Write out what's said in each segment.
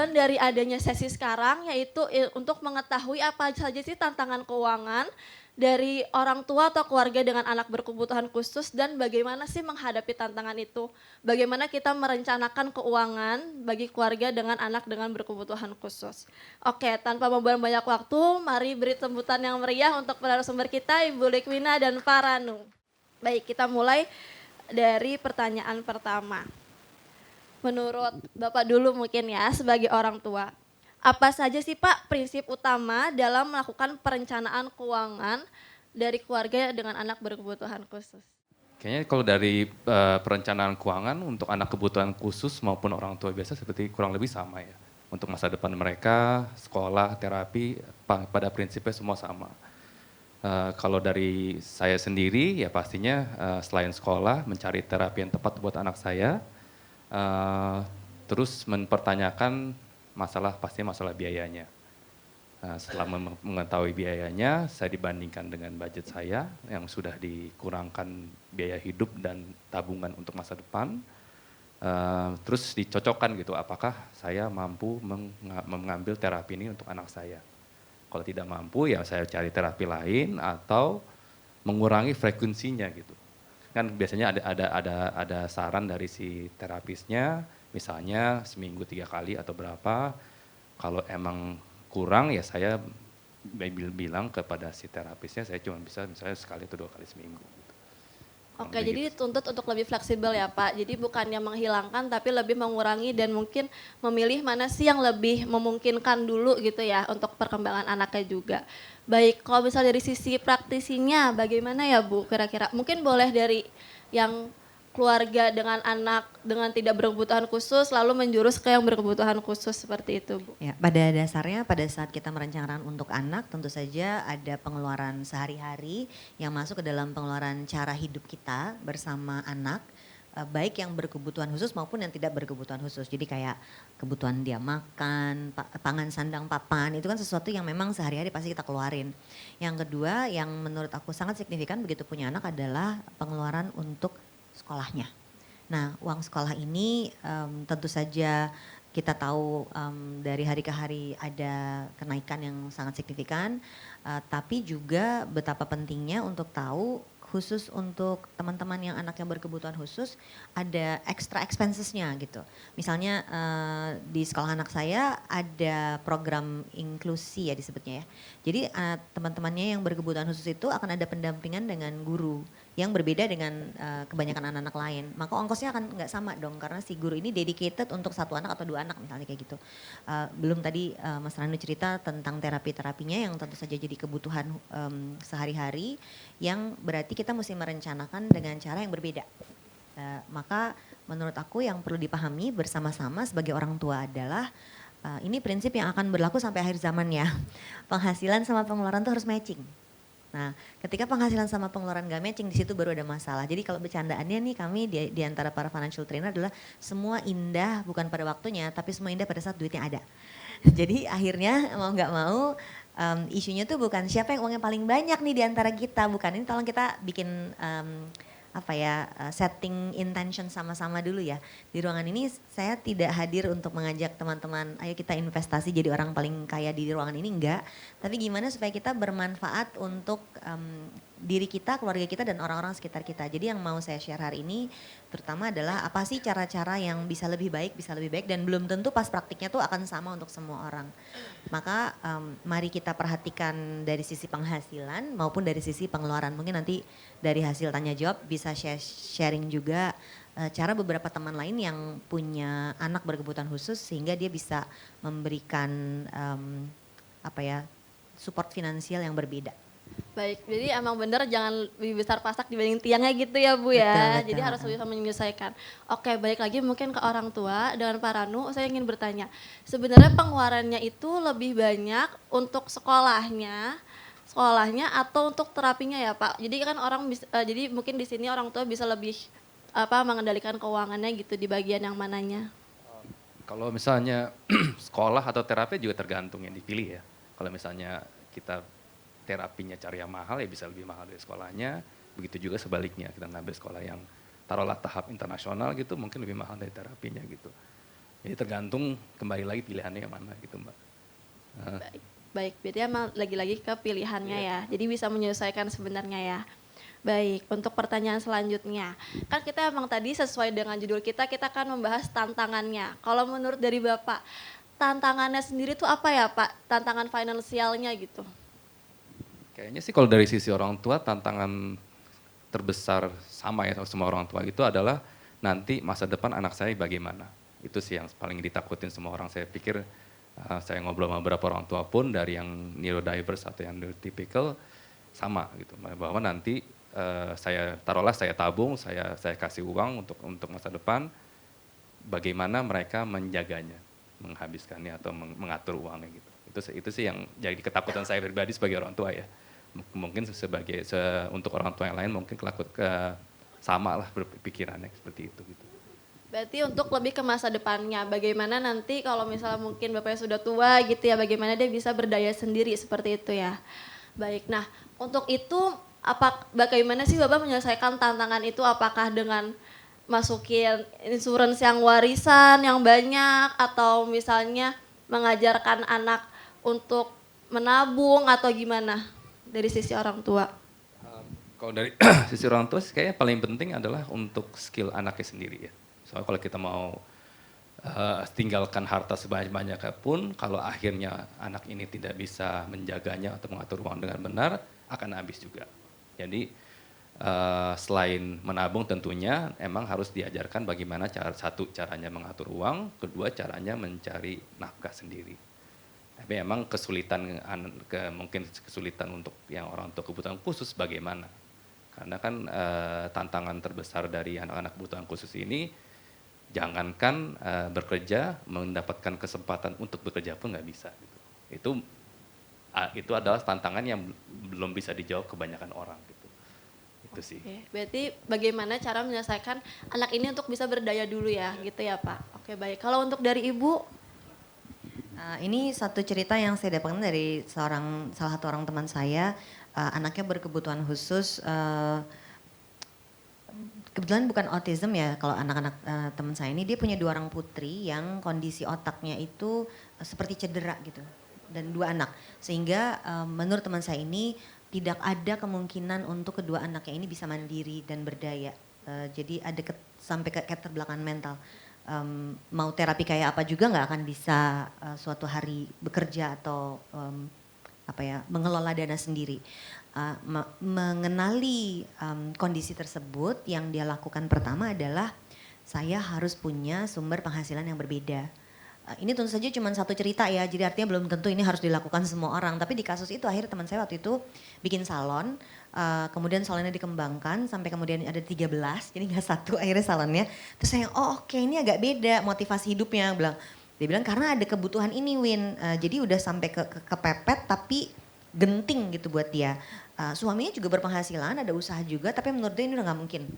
tujuan dari adanya sesi sekarang yaitu untuk mengetahui apa saja sih tantangan keuangan dari orang tua atau keluarga dengan anak berkebutuhan khusus dan bagaimana sih menghadapi tantangan itu. Bagaimana kita merencanakan keuangan bagi keluarga dengan anak dengan berkebutuhan khusus. Oke, tanpa membuang banyak waktu, mari beri tembusan yang meriah untuk narasumber kita Ibu Likwina dan Pak Ranu. Baik, kita mulai dari pertanyaan pertama. Menurut Bapak dulu mungkin ya sebagai orang tua, apa saja sih Pak prinsip utama dalam melakukan perencanaan keuangan dari keluarga dengan anak berkebutuhan khusus? Kayaknya kalau dari perencanaan keuangan untuk anak kebutuhan khusus maupun orang tua biasa seperti kurang lebih sama ya. Untuk masa depan mereka, sekolah, terapi, pada prinsipnya semua sama. Kalau dari saya sendiri ya pastinya selain sekolah mencari terapi yang tepat buat anak saya, terus mempertanyakan pasti masalah biayanya. Setelah mengetahui biayanya, saya dibandingkan dengan budget saya yang sudah dikurangkan biaya hidup dan tabungan untuk masa depan. Terus dicocokkan gitu, apakah saya mampu mengambil terapi ini untuk anak saya. Kalau tidak mampu ya saya cari terapi lain atau mengurangi frekuensinya gitu. Kan biasanya ada saran dari si terapisnya, misalnya seminggu 3 kali atau berapa. Kalau emang kurang ya saya bilang kepada si terapisnya saya cuma bisa misalnya sekali atau 2 kali seminggu. Gitu. Kurang Oke, lebih jadi gitu. dituntut untuk lebih fleksibel ya Pak. Jadi bukannya menghilangkan tapi lebih mengurangi dan mungkin memilih mana sih yang lebih memungkinkan dulu gitu ya untuk perkembangan anaknya juga. Baik, kalau misal dari sisi praktisinya bagaimana ya Bu kira-kira? Mungkin boleh dari yang keluarga dengan anak dengan tidak berkebutuhan khusus lalu menjurus ke yang berkebutuhan khusus seperti itu Bu. Ya, pada dasarnya pada saat kita merencanakan untuk anak tentu saja ada pengeluaran sehari-hari yang masuk ke dalam pengeluaran cara hidup kita bersama anak, baik yang berkebutuhan khusus maupun yang tidak berkebutuhan khusus. Jadi kayak kebutuhan dia makan, pangan sandang papan itu kan sesuatu yang memang sehari-hari pasti kita keluarin. Yang kedua yang menurut aku sangat signifikan begitu punya anak adalah pengeluaran untuk sekolahnya. Nah, uang sekolah ini tentu saja kita tahu dari hari ke hari ada kenaikan yang sangat signifikan, tapi juga betapa pentingnya untuk tahu khusus untuk teman-teman yang anaknya berkebutuhan khusus ada extra expensesnya gitu. Misalnya di sekolah anak saya ada program inklusi ya disebutnya ya. Jadi teman-temannya yang berkebutuhan khusus itu akan ada pendampingan dengan guru yang berbeda dengan kebanyakan anak-anak lain. Maka ongkosnya akan nggak sama dong karena si guru ini dedicated untuk satu anak atau dua anak misalnya kayak gitu. Belum tadi Mas Ranu cerita tentang terapi-terapinya yang tentu saja jadi kebutuhan sehari-hari yang berarti kita mesti merencanakan dengan cara yang berbeda. Maka menurut aku yang perlu dipahami bersama-sama sebagai orang tua adalah ini prinsip yang akan berlaku sampai akhir zaman ya. Penghasilan sama pengeluaran tuh harus matching. Nah, ketika penghasilan sama pengeluaran gak matching di situ baru ada masalah. Jadi kalau bercandaannya nih kami di antara para financial trainer adalah semua indah bukan pada waktunya, tapi semua indah pada saat duitnya ada. Jadi akhirnya mau nggak mau isunya tuh bukan siapa yang uangnya paling banyak nih di antara kita, bukan ini tolong kita bikin setting intention sama-sama dulu ya. Di ruangan ini saya tidak hadir untuk mengajak teman-teman ayo kita investasi jadi orang paling kaya di ruangan ini enggak. Tapi gimana supaya kita bermanfaat untuk diri kita, keluarga kita dan orang-orang sekitar kita. Jadi yang mau saya share hari ini terutama adalah apa sih cara-cara yang bisa lebih baik dan belum tentu pas praktiknya tuh akan sama untuk semua orang. Maka mari kita perhatikan dari sisi penghasilan maupun dari sisi pengeluaran. Mungkin nanti dari hasil tanya jawab bisa sharing juga cara beberapa teman lain yang punya anak berkebutuhan khusus sehingga dia bisa memberikan support finansial yang berbeda. Baik, jadi emang bener jangan lebih besar pasak dibanding tiangnya gitu ya Bu Betul, ya. betul. Jadi harus bisa menyesuaikan. Oke, balik lagi mungkin ke orang tua dengan Pak Ranu, saya ingin bertanya. Sebenarnya pengeluarannya itu lebih banyak untuk sekolahnya atau untuk terapinya ya Pak. Jadi kan jadi mungkin di sini orang tua bisa lebih mengendalikan keuangannya gitu di bagian yang mananya. Kalau misalnya sekolah atau terapi juga tergantung yang dipilih ya. Kalau misalnya kita terapinya cari yang mahal ya bisa lebih mahal dari sekolahnya. Begitu juga sebaliknya kita ngambil sekolah yang taruhlah tahap internasional gitu mungkin lebih mahal dari terapinya gitu. Jadi tergantung kembali lagi pilihannya yang mana gitu Mbak. Baik, berarti emang lagi-lagi ke pilihannya ya. Jadi bisa menyesuaikan sebenarnya ya. Baik, untuk pertanyaan selanjutnya. Kan kita emang tadi sesuai dengan judul kita akan membahas tantangannya. Kalau menurut dari Bapak, tantangannya sendiri tuh apa ya Pak? Tantangan finansialnya gitu. Kayaknya sih kalau dari sisi orang tua tantangan terbesar sama ya sama semua orang tua itu adalah nanti masa depan anak saya bagaimana. Itu sih yang paling ditakutin semua orang. Saya pikir saya ngobrol sama beberapa orang tua pun dari yang neurodiverse atau yang neurotypical sama gitu. Bahwa nanti saya taruhlah saya tabung, saya kasih uang untuk masa depan, bagaimana mereka menjaganya, menghabiskannya atau mengatur uangnya gitu. Itu sih yang jadi ketakutan saya pribadi sebagai orang tua ya. Mungkin untuk orang tua yang lain mungkin sama lah berpikirannya seperti itu gitu. Berarti untuk lebih ke masa depannya, bagaimana nanti kalau misalnya mungkin Bapaknya sudah tua gitu ya, bagaimana dia bisa berdaya sendiri seperti itu ya. Baik, nah untuk itu bagaimana sih Bapak menyelesaikan tantangan itu? Apakah dengan masukin insurance yang warisan yang banyak atau misalnya mengajarkan anak untuk menabung atau gimana dari sisi orang tua? Kalau dari sisi orang tua kayaknya paling penting adalah untuk skill anaknya sendiri ya. Soalnya kalau kita mau tinggalkan harta sebanyak-banyaknya pun, kalau akhirnya anak ini tidak bisa menjaganya atau mengatur uang dengan benar, akan habis juga. Jadi selain menabung tentunya emang harus diajarkan bagaimana caranya mengatur uang, kedua caranya mencari nafkah sendiri. Tapi emang mungkin kesulitan untuk yang orang tua kebutuhan khusus bagaimana? Karena kan tantangan terbesar dari anak-anak kebutuhan khusus ini, jangankan bekerja, mendapatkan kesempatan untuk bekerja pun nggak bisa. Gitu. Itu adalah tantangan yang belum bisa dijawab kebanyakan orang. Gitu. Itu sih. Oke, berarti bagaimana cara menyelesaikan anak ini untuk bisa berdaya dulu ya, gitu ya Pak. Oke baik, kalau untuk dari Ibu? Ini satu cerita yang saya dapatkan dari salah satu orang teman saya, anaknya berkebutuhan khusus, kebetulan bukan autism ya kalau anak-anak teman saya ini, dia punya 2 orang putri yang kondisi otaknya itu seperti cedera gitu, dan 2 anak. Sehingga menurut teman saya ini tidak ada kemungkinan untuk kedua anaknya ini bisa mandiri dan berdaya. Jadi ada sampai ke keterbelakangan mental. Mau terapi kayak apa juga nggak akan bisa suatu hari bekerja atau mengelola dana sendiri. Mengenali kondisi tersebut, yang dia lakukan pertama adalah saya harus punya sumber penghasilan yang berbeda. Ini tentu saja cuma satu cerita ya, jadi artinya belum tentu ini harus dilakukan semua orang. Tapi di kasus itu akhirnya teman saya waktu itu bikin salon, kemudian salonnya dikembangkan sampai kemudian ada 13, jadi nggak satu akhirnya salonnya. Terus saya, oke, ini agak beda motivasi hidupnya, dia bilang karena ada kebutuhan ini Win, jadi udah sampai kepepet tapi genting gitu buat dia. Suaminya juga berpenghasilan, ada usaha juga, tapi menurut dia ini udah nggak mungkin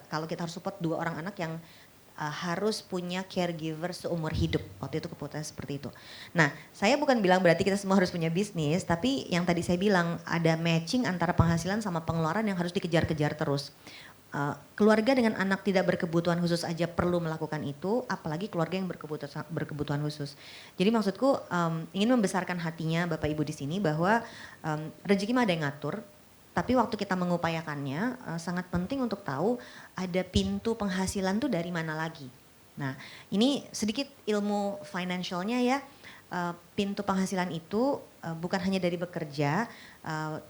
kalau kita harus support 2 orang anak yang harus punya caregiver seumur hidup. Waktu itu keputusan seperti itu. Nah, saya bukan bilang berarti kita semua harus punya bisnis, tapi yang tadi saya bilang ada matching antara penghasilan sama pengeluaran yang harus dikejar-kejar terus. Keluarga dengan anak tidak berkebutuhan khusus aja perlu melakukan itu, apalagi keluarga yang berkebutuhan khusus. Jadi maksudku ingin membesarkan hatinya Bapak Ibu di sini bahwa rezeki mah ada yang ngatur. Tapi waktu kita mengupayakannya sangat penting untuk tahu ada pintu penghasilan tuh dari mana lagi. Nah ini sedikit ilmu financialnya ya, pintu penghasilan itu bukan hanya dari bekerja,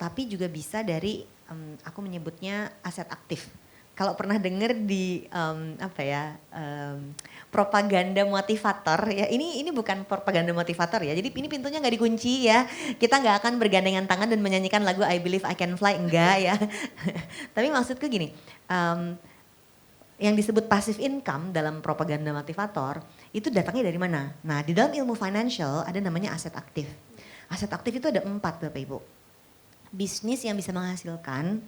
tapi juga bisa dari aku menyebutnya aset aktif. Kalau pernah dengar di propaganda motivator ya, ini bukan propaganda motivator ya, jadi ini pintunya nggak dikunci ya, kita nggak akan bergandengan tangan dan menyanyikan lagu I Believe I Can Fly, enggak ya. Tapi maksudku gini, yang disebut passive income dalam propaganda motivator itu datangnya dari mana? Nah di dalam ilmu financial ada namanya aset aktif. Aset aktif itu ada 4 Bapak Ibu. Bisnis yang bisa menghasilkan,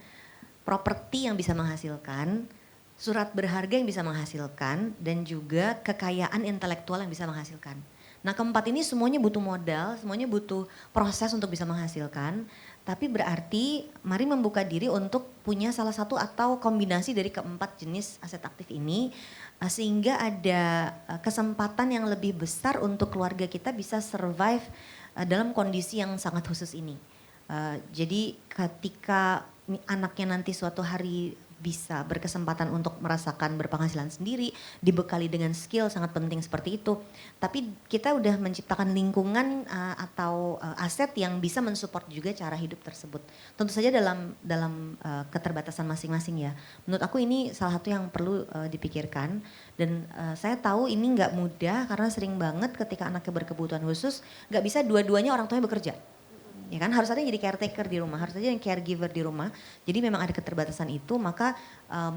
properti yang bisa menghasilkan, surat berharga yang bisa menghasilkan, dan juga kekayaan intelektual yang bisa menghasilkan. Nah keempat ini semuanya butuh modal, semuanya butuh proses untuk bisa menghasilkan, tapi berarti mari membuka diri untuk punya salah satu atau kombinasi dari keempat jenis aset aktif ini. sehingga ada kesempatan yang lebih besar untuk keluarga kita bisa survive dalam kondisi yang sangat khusus ini. Jadi ketika anaknya nanti suatu hari bisa berkesempatan untuk merasakan berpenghasilan sendiri, dibekali dengan skill sangat penting seperti itu. Tapi kita udah menciptakan lingkungan atau aset yang bisa mensupport juga cara hidup tersebut. Tentu saja dalam keterbatasan masing-masing ya. Menurut aku ini salah satu yang perlu dipikirkan. Dan saya tahu ini nggak mudah karena sering banget ketika anaknya berkebutuhan khusus, nggak bisa dua-duanya orang tuanya bekerja. Ya kan, harus ada yang jadi caretaker di rumah, harus ada yang caregiver di rumah. Jadi memang ada keterbatasan itu, maka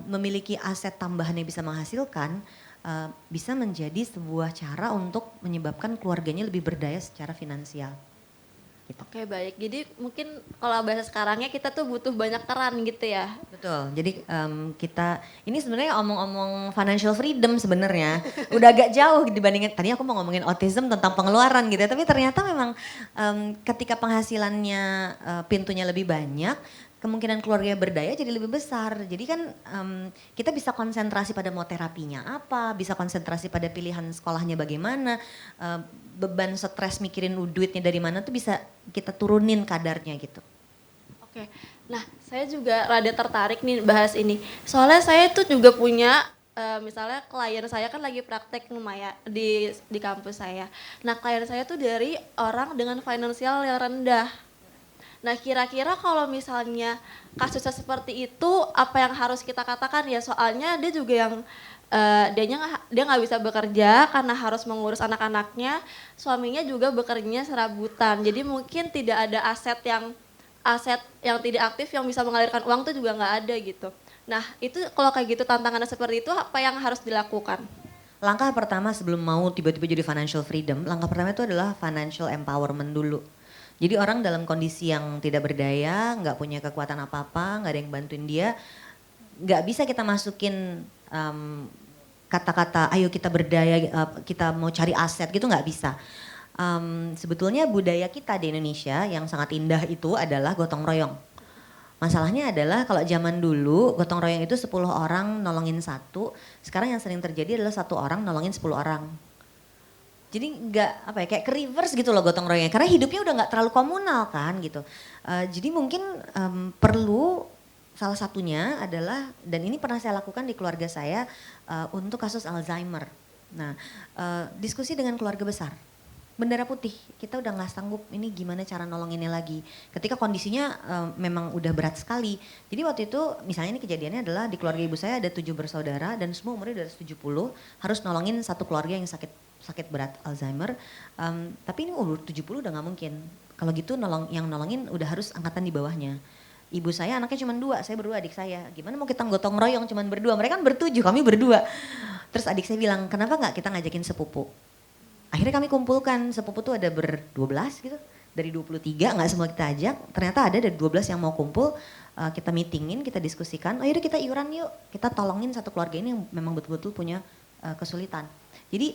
memiliki aset tambahan yang bisa menghasilkan bisa menjadi sebuah cara untuk menyebabkan keluarganya lebih berdaya secara finansial. Gitu. Oke, baik. Jadi mungkin kalau bahasa sekarangnya kita tuh butuh banyak peran gitu ya. Betul. Jadi kita ini sebenarnya omong-omong financial freedom sebenarnya udah agak jauh dibandingin tadi aku mau ngomongin autism tentang pengeluaran gitu ya. Tapi ternyata memang ketika penghasilannya pintunya lebih banyak, kemungkinan keluarga berdaya jadi lebih besar. Jadi kan kita bisa konsentrasi pada mau terapinya apa, bisa konsentrasi pada pilihan sekolahnya bagaimana, beban stres mikirin duitnya dari mana tuh bisa kita turunin kadarnya gitu. Oke, nah saya juga rada tertarik nih bahas ini. Soalnya saya tuh juga punya, misalnya klien saya kan lagi praktek lumayan di kampus saya. Nah klien saya tuh dari orang dengan finansial yang rendah. Nah kira-kira kalau misalnya kasusnya seperti itu, apa yang harus kita katakan ya? Soalnya dia juga yang dia nggak bisa bekerja karena harus mengurus anak-anaknya, suaminya juga bekerjanya serabutan. Jadi mungkin tidak ada aset yang tidak aktif yang bisa mengalirkan uang tuh juga nggak ada gitu. Nah itu kalau kayak gitu tantangannya seperti itu apa yang harus dilakukan? Langkah pertama sebelum mau tiba-tiba jadi financial freedom, langkah pertama itu adalah financial empowerment dulu. Jadi orang dalam kondisi yang tidak berdaya, nggak punya kekuatan apa-apa, nggak ada yang bantuin dia, nggak bisa kita masukin kata-kata ayo kita berdaya, kita mau cari aset gitu nggak bisa. Sebetulnya budaya kita di Indonesia yang sangat indah itu adalah gotong royong. Masalahnya adalah kalau zaman dulu gotong royong itu 10 orang nolongin satu, sekarang yang sering terjadi adalah satu orang nolongin 10 orang. Jadi nggak apa ya kayak ke reverse gitu loh gotong royongnya karena hidupnya udah nggak terlalu komunal kan gitu. Jadi mungkin perlu salah satunya adalah dan ini pernah saya lakukan di keluarga saya untuk kasus Alzheimer. Nah diskusi dengan keluarga besar. Bendera putih, kita udah nggak sanggup ini gimana cara nolonginnya lagi. Ketika kondisinya memang udah berat sekali. Jadi waktu itu misalnya ini kejadiannya adalah di keluarga ibu saya ada 7 bersaudara dan semua umurnya udah 70 harus nolongin satu keluarga yang sakit berat Alzheimer. Tapi ini umur 70 udah nggak mungkin. Kalau gitu yang nolongin udah harus angkatan di bawahnya. Ibu saya anaknya cuma 2, saya berdua adik saya. Gimana mau kita gotong royong cuma berdua, mereka kan ber-7, kami berdua. Terus adik saya bilang kenapa nggak kita ngajakin sepupu. Akhirnya kami kumpulkan, sepupu tuh ada ber-12 gitu. Dari 23 gak semua kita ajak, ternyata ada dari 12 yang mau kumpul. Kita meetingin, kita diskusikan, oh yaudah kita iuran yuk. Kita tolongin satu keluarga ini yang memang betul-betul punya kesulitan. Jadi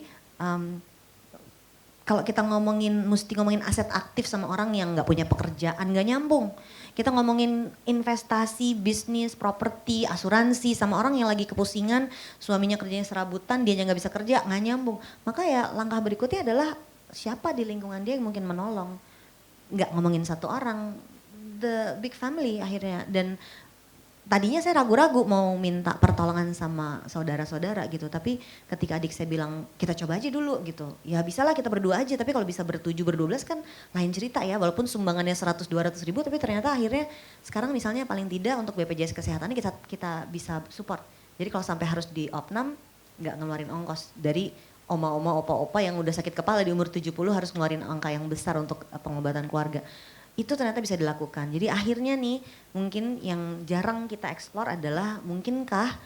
kalau kita mesti ngomongin aset aktif sama orang yang gak punya pekerjaan, gak nyambung. Kita ngomongin investasi, bisnis, properti, asuransi sama orang yang lagi kepusingan, suaminya kerjanya serabutan, dia gak bisa kerja, gak nyambung. Maka ya langkah berikutnya adalah siapa di lingkungan dia yang mungkin menolong. Gak ngomongin satu orang, the big family akhirnya. Dan tadinya saya ragu-ragu mau minta pertolongan sama saudara-saudara gitu. Tapi ketika adik saya bilang kita coba aja dulu gitu. Ya bisalah kita berdua aja, tapi kalau bisa ber-7, ber-12 kan lain cerita ya. Walaupun sumbangannya 100-200 ribu tapi ternyata akhirnya sekarang misalnya paling tidak untuk BPJS Kesehatan ini kita bisa support. Jadi kalau sampai harus di opnam nggak ngeluarin ongkos dari oma-oma, opa-opa yang udah sakit kepala di umur 70 harus ngeluarin angka yang besar untuk pengobatan keluarga. Itu ternyata bisa dilakukan. Jadi akhirnya nih mungkin yang jarang kita eksplor adalah mungkinkah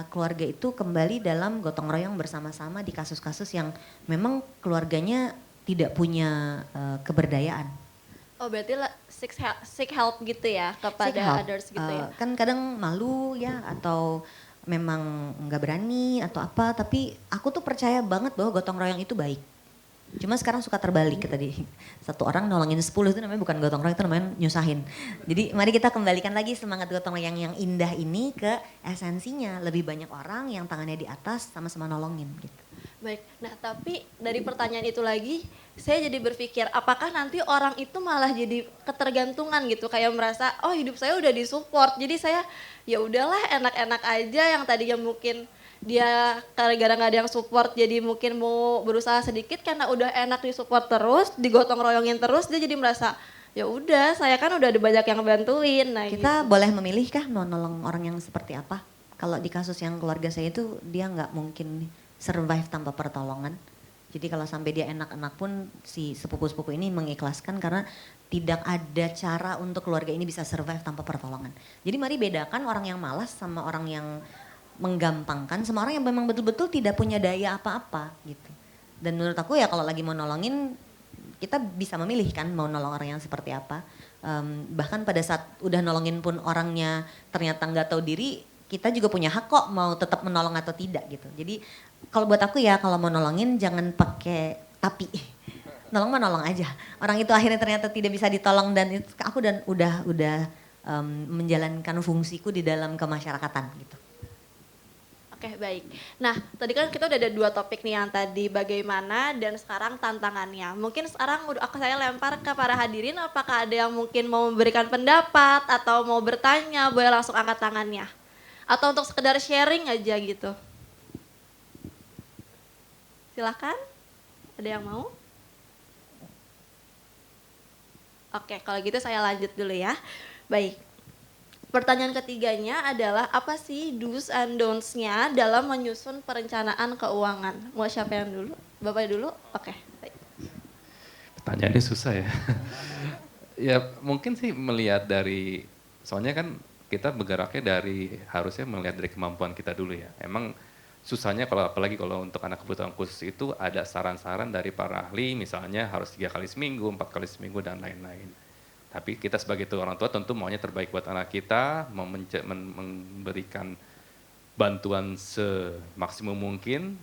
keluarga itu kembali dalam gotong royong bersama-sama di kasus-kasus yang memang keluarganya tidak punya keberdayaan. Oh berarti seek help gitu ya kepada others gitu ya? Kan kadang malu ya atau memang nggak berani atau apa. Tapi aku tuh percaya banget bahwa gotong royong itu baik. Cuma sekarang suka terbalik tadi. Satu orang nolongin 10 itu namanya bukan gotong royong, itu namanya nyusahin. Jadi mari kita kembalikan lagi semangat gotong royong yang indah ini ke esensinya. Lebih banyak orang yang tangannya di atas sama-sama nolongin gitu. Baik, nah tapi dari pertanyaan itu lagi, saya jadi berpikir apakah nanti orang itu malah jadi ketergantungan gitu, kayak merasa oh hidup saya udah disupport, jadi saya ya udahlah enak-enak aja yang tadinya mungkin dia gara-gara nggak ada yang support jadi mungkin mau berusaha sedikit karena udah enak disupport terus, digotong royongin terus dia jadi merasa ya udah saya kan udah ada banyak yang bantuin. Nah Kita gitu. boleh memilih kah mau nolong orang yang seperti apa? Kalau di kasus yang keluarga saya itu dia nggak mungkin survive tanpa pertolongan. Jadi kalau sampai dia enak-enak pun si sepupu-sepupu ini mengikhlaskan karena tidak ada cara untuk keluarga ini bisa survive tanpa pertolongan. Jadi mari bedakan orang yang malas sama orang yang menggampangkan sama orang yang memang betul-betul tidak punya daya apa-apa gitu. Dan menurut aku ya kalau lagi mau nolongin kita bisa memilih kan mau nolong orang yang seperti apa. Bahkan pada saat udah nolongin pun orangnya ternyata nggak tahu diri, kita juga punya hak kok mau tetap menolong atau tidak gitu. Jadi kalau buat aku ya kalau mau nolongin jangan pakai tapi. Nolong mah nolong aja. Orang itu akhirnya ternyata tidak bisa ditolong dan itu, aku dan udah menjalankan fungsiku di dalam kemasyarakatan gitu. Oke, baik. Nah, tadi kan kita udah ada 2 topik nih yang tadi bagaimana dan sekarang tantangannya. Mungkin sekarang saya lempar ke para hadirin apakah ada yang mungkin mau memberikan pendapat atau mau bertanya, boleh langsung angkat tangannya. Atau untuk sekedar sharing aja gitu. Silakan. Ada yang mau? Oke, kalau gitu saya lanjut dulu ya. Baik. Pertanyaan ketiganya adalah apa sih do's and don'ts-nya dalam menyusun perencanaan keuangan? Mau siapa yang dulu? Bapak dulu? Oke, baik. Pertanyaannya susah ya. Ya mungkin sih melihat dari, soalnya kan kita bergeraknya dari, harusnya melihat dari kemampuan kita dulu ya. Emang susahnya kalau apalagi kalau untuk anak kebutuhan khusus itu ada saran-saran dari para ahli, misalnya harus 3 kali seminggu, 4 kali seminggu dan lain-lain. Tapi kita sebagai orang tua tentu maunya terbaik buat anak kita, mau memberikan bantuan semaksimum mungkin,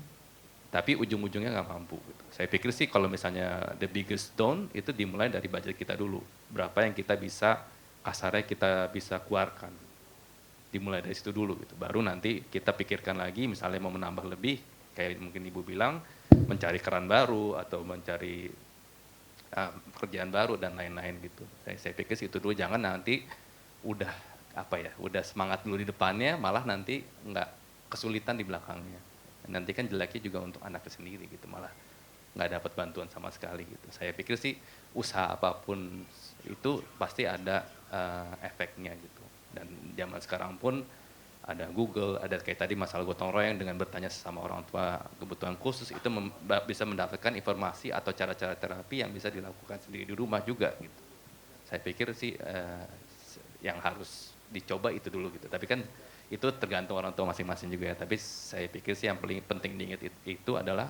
tapi ujung-ujungnya nggak mampu. Gitu. Saya pikir sih kalau misalnya the biggest down itu dimulai dari budget kita dulu. Berapa yang kita bisa, kasarnya kita bisa keluarkan. Dimulai dari situ dulu gitu. Baru nanti kita pikirkan lagi misalnya mau menambah lebih, kayak mungkin Ibu bilang, mencari keran baru atau mencari pekerjaan baru dan lain-lain gitu. Saya pikir sih itu dulu, jangan nanti udah udah semangat dulu di depannya, malah nanti nggak kesulitan di belakangnya. Nanti kan jeleknya juga untuk anaknya sendiri gitu, malah nggak dapat bantuan sama sekali gitu. Saya pikir sih usaha apapun itu pasti ada efeknya gitu. Dan zaman sekarang pun ada Google, ada kayak tadi masalah gotong royong dengan bertanya sesama orang tua kebutuhan khusus itu bisa mendapatkan informasi atau cara-cara terapi yang bisa dilakukan sendiri di rumah juga gitu. Saya pikir sih yang harus dicoba itu dulu gitu. Tapi kan itu tergantung orang tua masing-masing juga ya. Tapi saya pikir sih yang paling penting diingat itu adalah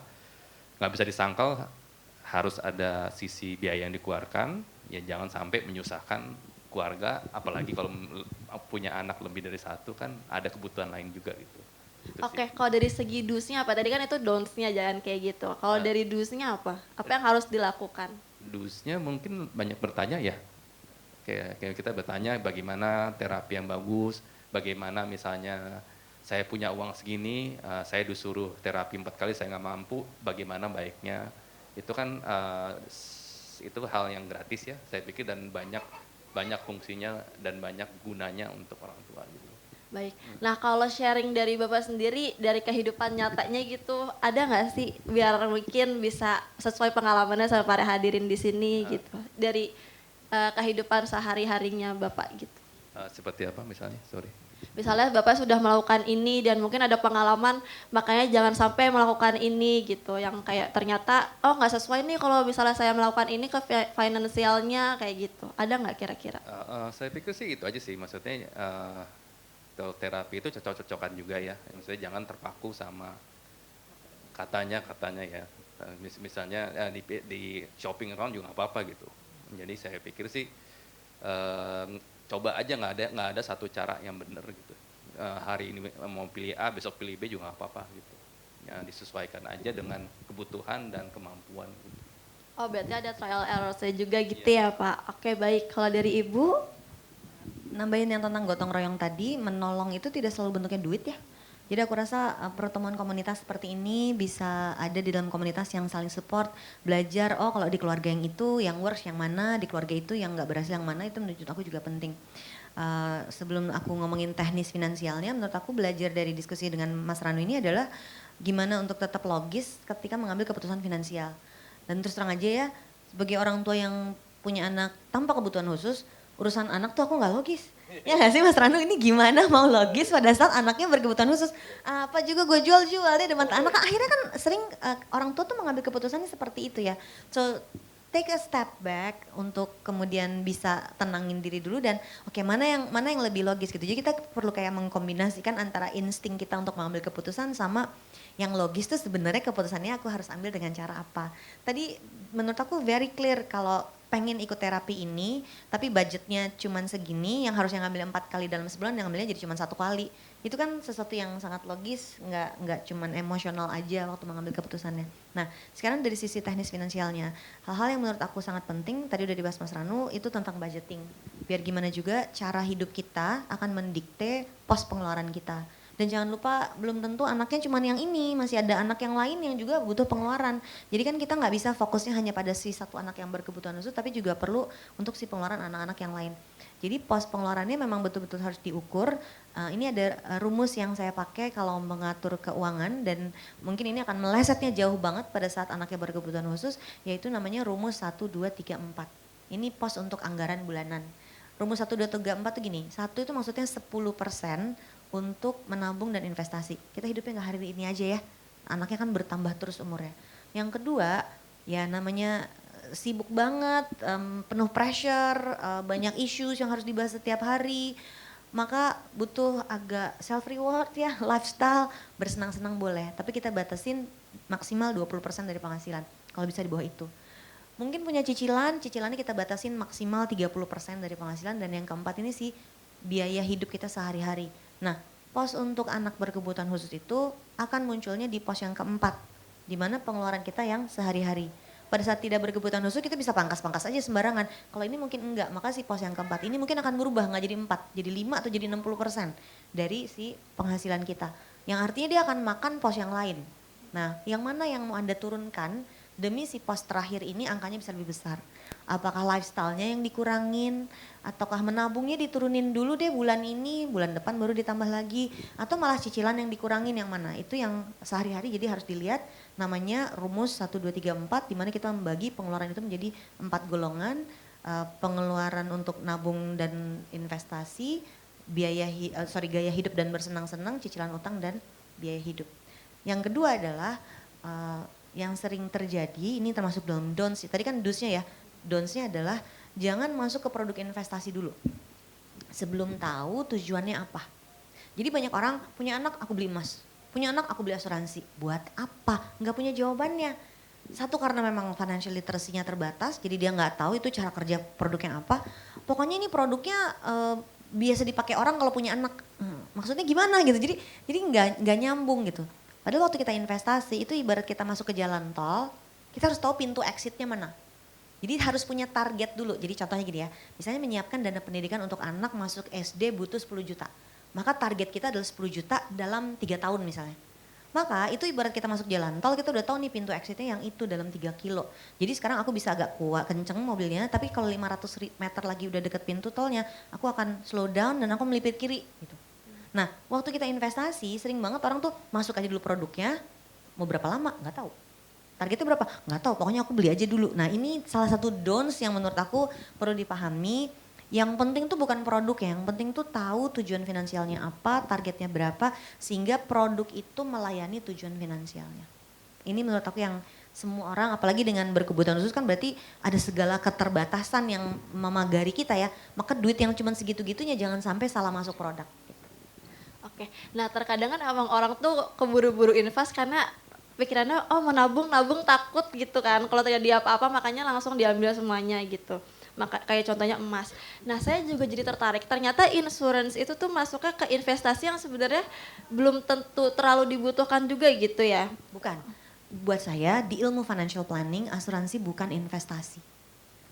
nggak bisa disangkal harus ada sisi biaya yang dikeluarkan, ya jangan sampai menyusahkan keluarga, apalagi kalau punya anak lebih dari satu kan ada kebutuhan lain juga gitu. Itu Oke, sih. kalau dari segi do's-nya apa? Tadi kan itu don'ts-nya jangan kayak gitu. Kalau dari do's-nya apa? Apa yang harus dilakukan? Dus-nya mungkin banyak bertanya ya, kayak kita bertanya bagaimana terapi yang bagus, bagaimana misalnya saya punya uang segini, saya disuruh terapi 4 kali saya nggak mampu, bagaimana baiknya. Itu kan itu hal yang gratis ya, saya pikir, dan banyak fungsinya dan banyak gunanya untuk orang tua gitu. Baik. Nah, kalau sharing dari Bapak sendiri dari kehidupan nyatanya gitu, ada nggak sih biar mungkin bisa sesuai pengalamannya sama para hadirin di sini gitu. Dari kehidupan sehari-harinya Bapak gitu. Seperti apa misalnya? Sorry. Misalnya Bapak sudah melakukan ini dan mungkin ada pengalaman makanya jangan sampai melakukan ini gitu. Yang kayak ternyata oh nggak sesuai nih kalau misalnya saya melakukan ini ke finansialnya kayak gitu. Ada nggak kira-kira? Saya pikir sih itu aja sih, maksudnya kalau terapi itu cocok-cocokan juga ya. Maksudnya jangan terpaku sama katanya ya. Misalnya di shopping around juga nggak apa-apa gitu. Jadi saya pikir sih coba aja, nggak ada satu cara yang benar gitu. Hari ini mau pilih A, besok pilih B juga nggak apa-apa gitu. Ya, disesuaikan aja dengan kebutuhan dan kemampuan. Gitu. Oh berarti ada trial error saya juga gitu ya Pak. Oke baik, kalau dari Ibu? Nambahin yang tentang gotong royong tadi, menolong itu tidak selalu bentuknya duit ya. Jadi aku rasa pertemuan komunitas seperti ini bisa ada di dalam komunitas yang saling support, belajar, oh kalau di keluarga yang itu yang works yang mana, di keluarga itu yang nggak berhasil yang mana, itu menurut aku juga penting. Sebelum aku ngomongin teknis finansialnya, menurut aku belajar dari diskusi dengan Mas Ranu ini adalah gimana untuk tetap logis ketika mengambil keputusan finansial. Dan terus terang aja ya, sebagai orang tua yang punya anak tanpa kebutuhan khusus, urusan anak tuh aku nggak logis. Ya nggak sih Mas Ranu, ini gimana mau logis pada saat anaknya berkebutuhan khusus. Apa juga gue jual-jual dia depan anak. Akhirnya kan sering orang tua tuh mengambil keputusannya seperti itu ya. So take a step back untuk kemudian bisa tenangin diri dulu dan oke, mana yang lebih logis gitu. Jadi kita perlu kayak mengkombinasikan antara insting kita untuk mengambil keputusan sama yang logis tuh sebenarnya keputusannya aku harus ambil dengan cara apa. Tadi menurut aku very clear kalau pengen ikut terapi ini tapi budgetnya cuman segini, yang harusnya ngambil 4 kali dalam sebulan yang ngambilnya jadi cuma 1 kali. Itu kan sesuatu yang sangat logis, nggak cuman emosional aja waktu mengambil keputusannya. Nah sekarang dari sisi teknis finansialnya, hal-hal yang menurut aku sangat penting tadi udah dibahas Mas Ranu itu tentang budgeting. Biar gimana juga cara hidup kita akan mendikte pos pengeluaran kita. Dan jangan lupa belum tentu anaknya cuma yang ini, masih ada anak yang lain yang juga butuh pengeluaran. Jadi kan kita nggak bisa fokusnya hanya pada si satu anak yang berkebutuhan khusus, tapi juga perlu untuk si pengeluaran anak-anak yang lain. Jadi pos pengeluarannya memang betul-betul harus diukur. Ini ada rumus yang saya pakai kalau mengatur keuangan dan mungkin ini akan melesetnya jauh banget pada saat anaknya berkebutuhan khusus, yaitu namanya rumus 1, 2, 3, 4. Ini pos untuk anggaran bulanan. Rumus 1, 2, 3, 4 tuh gini, 1 itu maksudnya 10% untuk menabung dan investasi. Kita hidupnya nggak hari ini aja ya, anaknya kan bertambah terus umurnya. Yang kedua, ya namanya sibuk banget, penuh pressure, banyak issues yang harus dibahas setiap hari, maka butuh agak self reward ya, lifestyle, bersenang-senang boleh. Tapi kita batasin maksimal 20% dari penghasilan, kalau bisa di bawah itu. Mungkin punya cicilannya kita batasin maksimal 30% dari penghasilan, dan yang keempat ini sih biaya hidup kita sehari-hari. Nah, pos untuk anak berkebutuhan khusus itu akan munculnya di pos yang keempat, di mana pengeluaran kita yang sehari-hari. Pada saat tidak berkebutuhan khusus kita bisa pangkas-pangkas aja sembarangan. Kalau ini mungkin enggak, maka si pos yang keempat ini mungkin akan berubah, nggak jadi 4, jadi 5 atau jadi 60% dari si penghasilan kita. Yang artinya dia akan makan pos yang lain. Nah, yang mana yang mau Anda turunkan demi si pos terakhir ini angkanya bisa lebih besar. Apakah lifestyle-nya yang dikurangin, ataukah menabungnya diturunin dulu deh bulan ini, bulan depan baru ditambah lagi, atau malah cicilan yang dikurangin, yang mana? Itu yang sehari-hari, jadi harus dilihat namanya rumus 1, 2, 3, 4, di mana kita membagi pengeluaran itu menjadi 4 golongan, pengeluaran untuk nabung dan investasi, gaya hidup dan bersenang-senang, cicilan utang dan biaya hidup. Yang kedua adalah yang sering terjadi, ini termasuk dalam don'ts, tadi kan do's-nya ya, don'ts-nya adalah jangan masuk ke produk investasi dulu sebelum tahu tujuannya apa. Jadi banyak orang punya anak aku beli emas, punya anak aku beli asuransi, buat apa? Nggak punya jawabannya. Satu karena memang financial literacy-nya terbatas, jadi dia nggak tahu itu cara kerja produknya apa. Pokoknya ini produknya biasa dipakai orang kalau punya anak. Maksudnya gimana gitu? Jadi nggak nyambung gitu. Padahal waktu kita investasi itu ibarat kita masuk ke jalan tol, kita harus tahu pintu exitnya mana. Jadi harus punya target dulu. Jadi contohnya gini ya, misalnya menyiapkan dana pendidikan untuk anak masuk SD butuh 10 juta. Maka target kita adalah 10 juta dalam 3 tahun misalnya. Maka itu ibarat kita masuk jalan tol, kita udah tahu nih pintu exitnya yang itu dalam 3 kilo. Jadi sekarang aku bisa agak kuat, kenceng mobilnya, tapi kalau 500 meter lagi udah deket pintu tolnya, aku akan slow down dan aku melipir kiri gitu. Nah waktu kita investasi sering banget orang tuh masuk aja dulu produknya, mau berapa lama nggak tahu. Targetnya berapa? Nggak tahu, pokoknya aku beli aja dulu. Nah ini salah satu don'ts yang menurut aku perlu dipahami. Yang penting tuh bukan produk ya, yang penting tuh tahu tujuan finansialnya apa, targetnya berapa, sehingga produk itu melayani tujuan finansialnya. Ini menurut aku yang semua orang, apalagi dengan berkebutuhan khusus kan berarti ada segala keterbatasan yang memagari kita ya. Maka duit yang cuma segitu-gitunya jangan sampai salah masuk produk. Oke, nah terkadang kan emang orang tuh keburu-buru invest karena pikirannya oh mau nabung takut gitu kan, kalau terjadi apa-apa makanya langsung diambil semuanya gitu. Maka kayak contohnya emas. Nah saya juga jadi tertarik, ternyata insurance itu tuh masuknya ke investasi yang sebenarnya belum tentu terlalu dibutuhkan juga gitu ya. Bukan, buat saya di ilmu financial planning asuransi bukan investasi.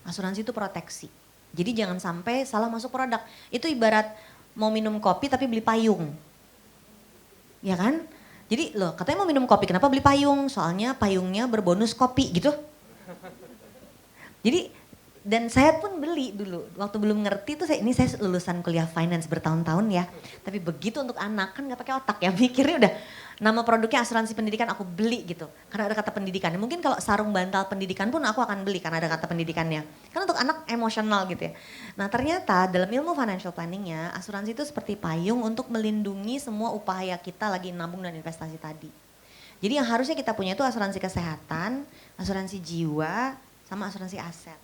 Asuransi itu proteksi. Jadi jangan sampai salah masuk produk. Itu ibarat mau minum kopi tapi beli payung. Ya kan? Jadi loh katanya mau minum kopi kenapa beli payung? Soalnya payungnya berbonus kopi gitu. Jadi dan saya pun beli dulu waktu belum ngerti tuh saya lulusan kuliah finance bertahun-tahun ya. Tapi begitu untuk anak kan nggak pakai otak ya mikirnya udah nama produknya asuransi pendidikan aku beli gitu karena ada kata pendidikan. Mungkin kalau sarung bantal pendidikan pun aku akan beli karena ada kata pendidikannya. Karena untuk anak emosional gitu ya. Nah ternyata dalam ilmu financial planningnya asuransi itu seperti payung untuk melindungi semua upaya kita lagi nabung dan investasi tadi. Jadi yang harusnya kita punya itu asuransi kesehatan, asuransi jiwa, sama asuransi aset.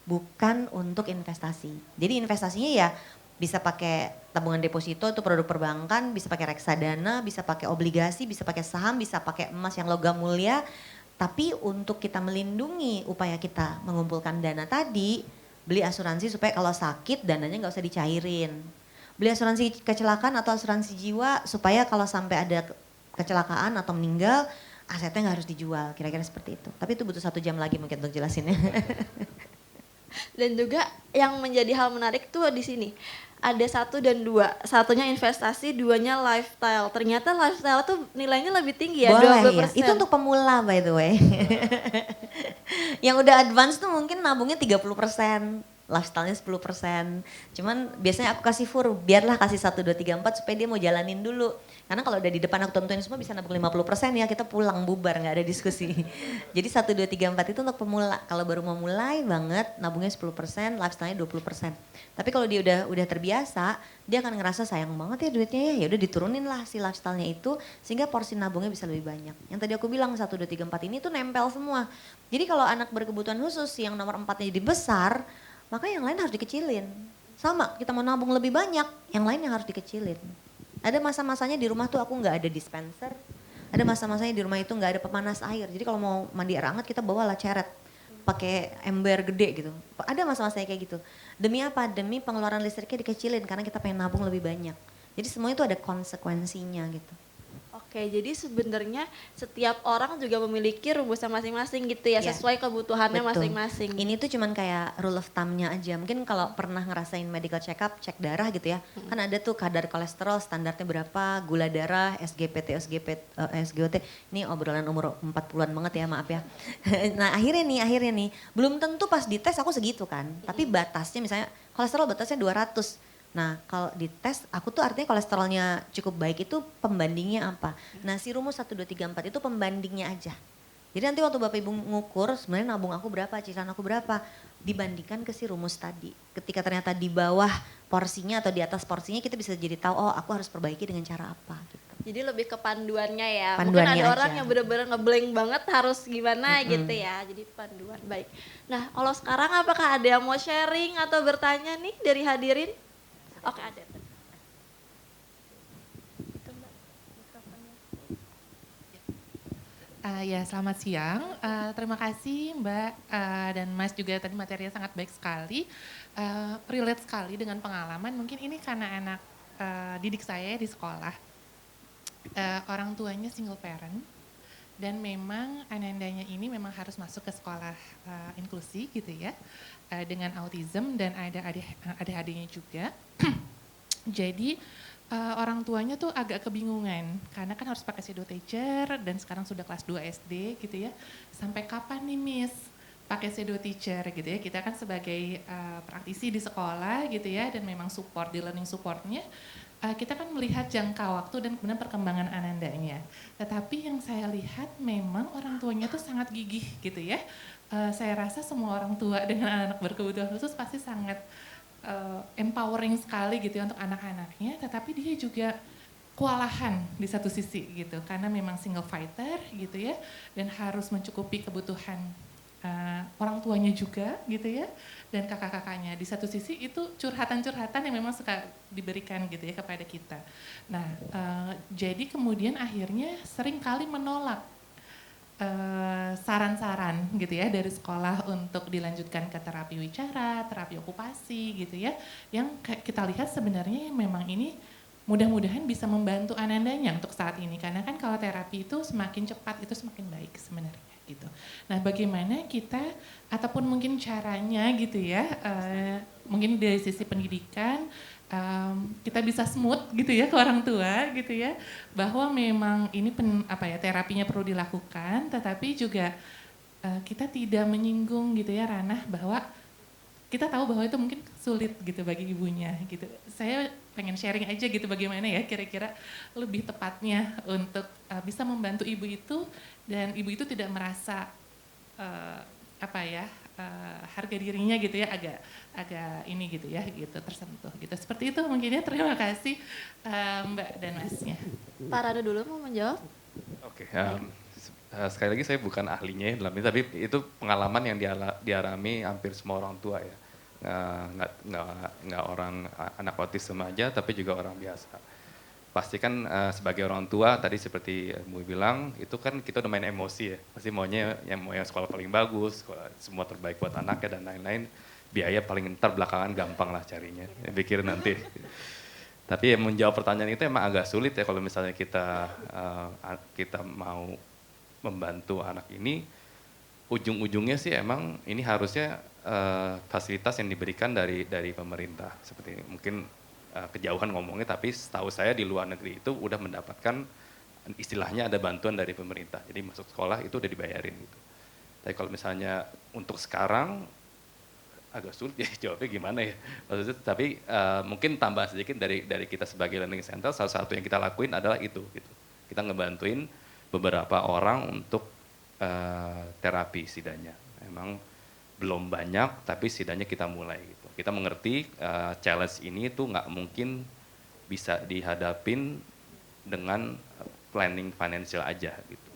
Bukan untuk investasi. Jadi investasinya ya bisa pakai tabungan deposito itu produk perbankan, bisa pakai reksadana, bisa pakai obligasi, bisa pakai saham, bisa pakai emas yang logam mulia. Tapi untuk kita melindungi upaya kita mengumpulkan dana tadi, beli asuransi supaya kalau sakit dananya nggak usah dicairin. Beli asuransi kecelakaan atau asuransi jiwa supaya kalau sampai ada kecelakaan atau meninggal asetnya nggak harus dijual, kira-kira seperti itu. Tapi itu butuh 1 jam lagi mungkin untuk jelasinnya. Dan juga yang menjadi hal menarik tuh di sini. Ada 1 dan 2. Satunya investasi, 2-nya lifestyle. Ternyata lifestyle tuh nilainya lebih tinggi ya, Boleh 20%. ya, itu untuk pemula by the way. Yang udah advance tuh mungkin nabungnya 30%, lifestyle-nya 10%. Cuman biasanya aku kasih biarlah kasih 1, 2, 3, 4 supaya dia mau jalanin dulu. Karena kalau udah di depan aku tentuin semua bisa nabung 50% ya, kita pulang bubar gak ada diskusi. Jadi 1, 2, 3, 4 itu untuk pemula. Kalau baru mau mulai banget nabungnya 10%, lifestyle-nya 20%. Tapi kalau dia udah terbiasa, dia akan ngerasa sayang banget ya duitnya ya udah diturunin lah si lifestyle-nya itu sehingga porsi nabungnya bisa lebih banyak. Yang tadi aku bilang 1, 2, 3, 4 ini tuh nempel semua. Jadi kalau anak berkebutuhan khusus yang nomor 4-nya jadi besar, maka yang lain harus dikecilin. Sama, kita mau nabung lebih banyak, yang lain yang harus dikecilin. Ada masa-masanya di rumah tuh aku nggak ada dispenser, ada masa-masanya di rumah itu nggak ada pemanas air. Jadi kalau mau mandi air hangat kita bawalah ceret, pakai ember gede gitu. Ada masa-masanya kayak gitu. Demi apa? Demi pengeluaran listriknya dikecilin karena kita pengen nabung lebih banyak. Jadi semuanya itu ada konsekuensinya gitu. Oke, jadi sebenarnya setiap orang juga memiliki rumusnya masing-masing gitu ya, Iya, sesuai kebutuhannya betul. masing-masing. Ini tuh cuman kayak rule of thumb-nya aja. Mungkin kalau pernah ngerasain medical check up, cek darah gitu ya. Kan ada tuh kadar kolesterol standarnya berapa, gula darah, SGOT. Ini obrolan umur 40-an banget ya, maaf ya. Nah akhirnya nih, belum tentu pas dites aku segitu kan. Tapi batasnya misalnya kolesterol batasnya 200. Nah kalau dites aku tuh artinya kolesterolnya cukup baik itu pembandingnya apa. Nah si rumus 1, 2, 3, 4 itu pembandingnya aja. Jadi nanti waktu Bapak Ibu ngukur sebenarnya nabung aku berapa, cicilan aku berapa. Dibandingkan ke si rumus tadi. Ketika ternyata di bawah porsinya atau di atas porsinya kita bisa jadi tahu oh aku harus perbaiki dengan cara apa gitu. Jadi lebih ke panduannya ya. Mungkin Panduannya ada orang aja. yang benar-benar ngeblank banget harus gimana gitu ya. Jadi panduan baik. Nah kalau sekarang apakah ada yang mau sharing atau bertanya nih dari hadirin? Oke ada. Ya, selamat siang. Terima kasih Mbak dan Mas juga tadi materinya sangat baik sekali. Relate sekali dengan pengalaman. Mungkin ini karena anak didik saya di sekolah. Orang tuanya single parent dan memang anandanya ini memang harus masuk ke sekolah inklusi gitu ya. Dengan autism dan ada ADHD-nya juga. Jadi orang tuanya tuh agak kebingungan karena kan harus pakai shadow teacher dan sekarang sudah kelas 2 SD gitu ya. Sampai kapan nih Miss pakai shadow teacher gitu ya. Kita kan sebagai praktisi di sekolah gitu ya dan memang support di learning supportnya kita kan melihat jangka waktu dan kemudian perkembangan anandanya. Tetapi yang saya lihat memang orang tuanya tuh sangat gigih gitu ya. Saya rasa semua orang tua dengan anak berkebutuhan khusus pasti sangat empowering sekali gitu ya untuk anak-anaknya, tetapi dia juga kewalahan di satu sisi gitu karena memang single fighter gitu ya dan harus mencukupi kebutuhan orang tuanya juga gitu ya dan kakak-kakaknya. Di satu sisi itu curhatan-curhatan yang memang suka diberikan gitu ya kepada kita. Nah jadi kemudian akhirnya sering kali menolak saran-saran gitu ya dari sekolah untuk dilanjutkan ke terapi wicara, terapi okupasi gitu ya. Yang kita lihat sebenarnya memang ini mudah-mudahan bisa membantu anandanya untuk saat ini, karena kan kalau terapi itu semakin cepat itu semakin baik sebenarnya gitu. Nah, bagaimana kita ataupun mungkin caranya gitu ya, mungkin dari sisi pendidikan kita bisa smooth gitu ya ke orang tua gitu ya, bahwa memang ini terapinya perlu dilakukan, tetapi juga kita tidak menyinggung gitu ya ranah bahwa kita tahu bahwa itu mungkin sulit gitu bagi ibunya gitu. Saya pengen sharing aja gitu bagaimana ya kira-kira lebih tepatnya untuk bisa membantu ibu itu, dan ibu itu tidak merasa harga dirinya gitu ya agak ini gitu ya gitu tersentuh gitu. Seperti itu mungkin ya. Terima kasih Mbak dan Masnya. Pak Rado dulu mau menjawab. Oke, sekali lagi saya bukan ahlinya ya dalam ini, tapi itu pengalaman yang dialami hampir semua orang tua ya. Nggak orang anak autism aja, tapi juga orang biasa. Pasti kan sebagai orang tua tadi seperti Bu bilang, itu kan kita udah main emosi ya. Pasti maunya yang sekolah paling bagus, semua terbaik buat anaknya dan lain-lain. Biaya paling ntar belakangan gampang lah carinya, pikir nanti. Tapi ya menjawab pertanyaan itu emang agak sulit ya kalau misalnya kita mau membantu anak ini. Ujung-ujungnya sih emang ini harusnya fasilitas yang diberikan dari pemerintah. Seperti mungkin kejauhan ngomongnya, tapi setahu saya di luar negeri itu udah mendapatkan istilahnya ada bantuan dari pemerintah. Jadi masuk sekolah itu udah dibayarin gitu. Tapi kalau misalnya untuk sekarang agak sulit ya jawabnya gimana ya. Maksudnya, tapi mungkin tambah sedikit dari kita sebagai learning center, salah satu yang kita lakuin adalah itu gitu. Kita ngebantuin beberapa orang untuk terapi setidaknya. Memang belum banyak, tapi setidaknya kita mulai gitu. Kita mengerti challenge ini tuh nggak mungkin bisa dihadapin dengan planning financial aja gitu.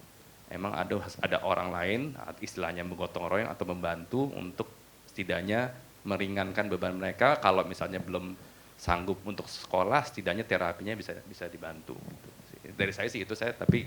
Emang ada orang lain istilahnya menggotong royong atau membantu untuk setidaknya meringankan beban mereka. Kalau misalnya belum sanggup untuk sekolah, setidaknya terapinya bisa dibantu. Gitu. Dari saya sih itu tapi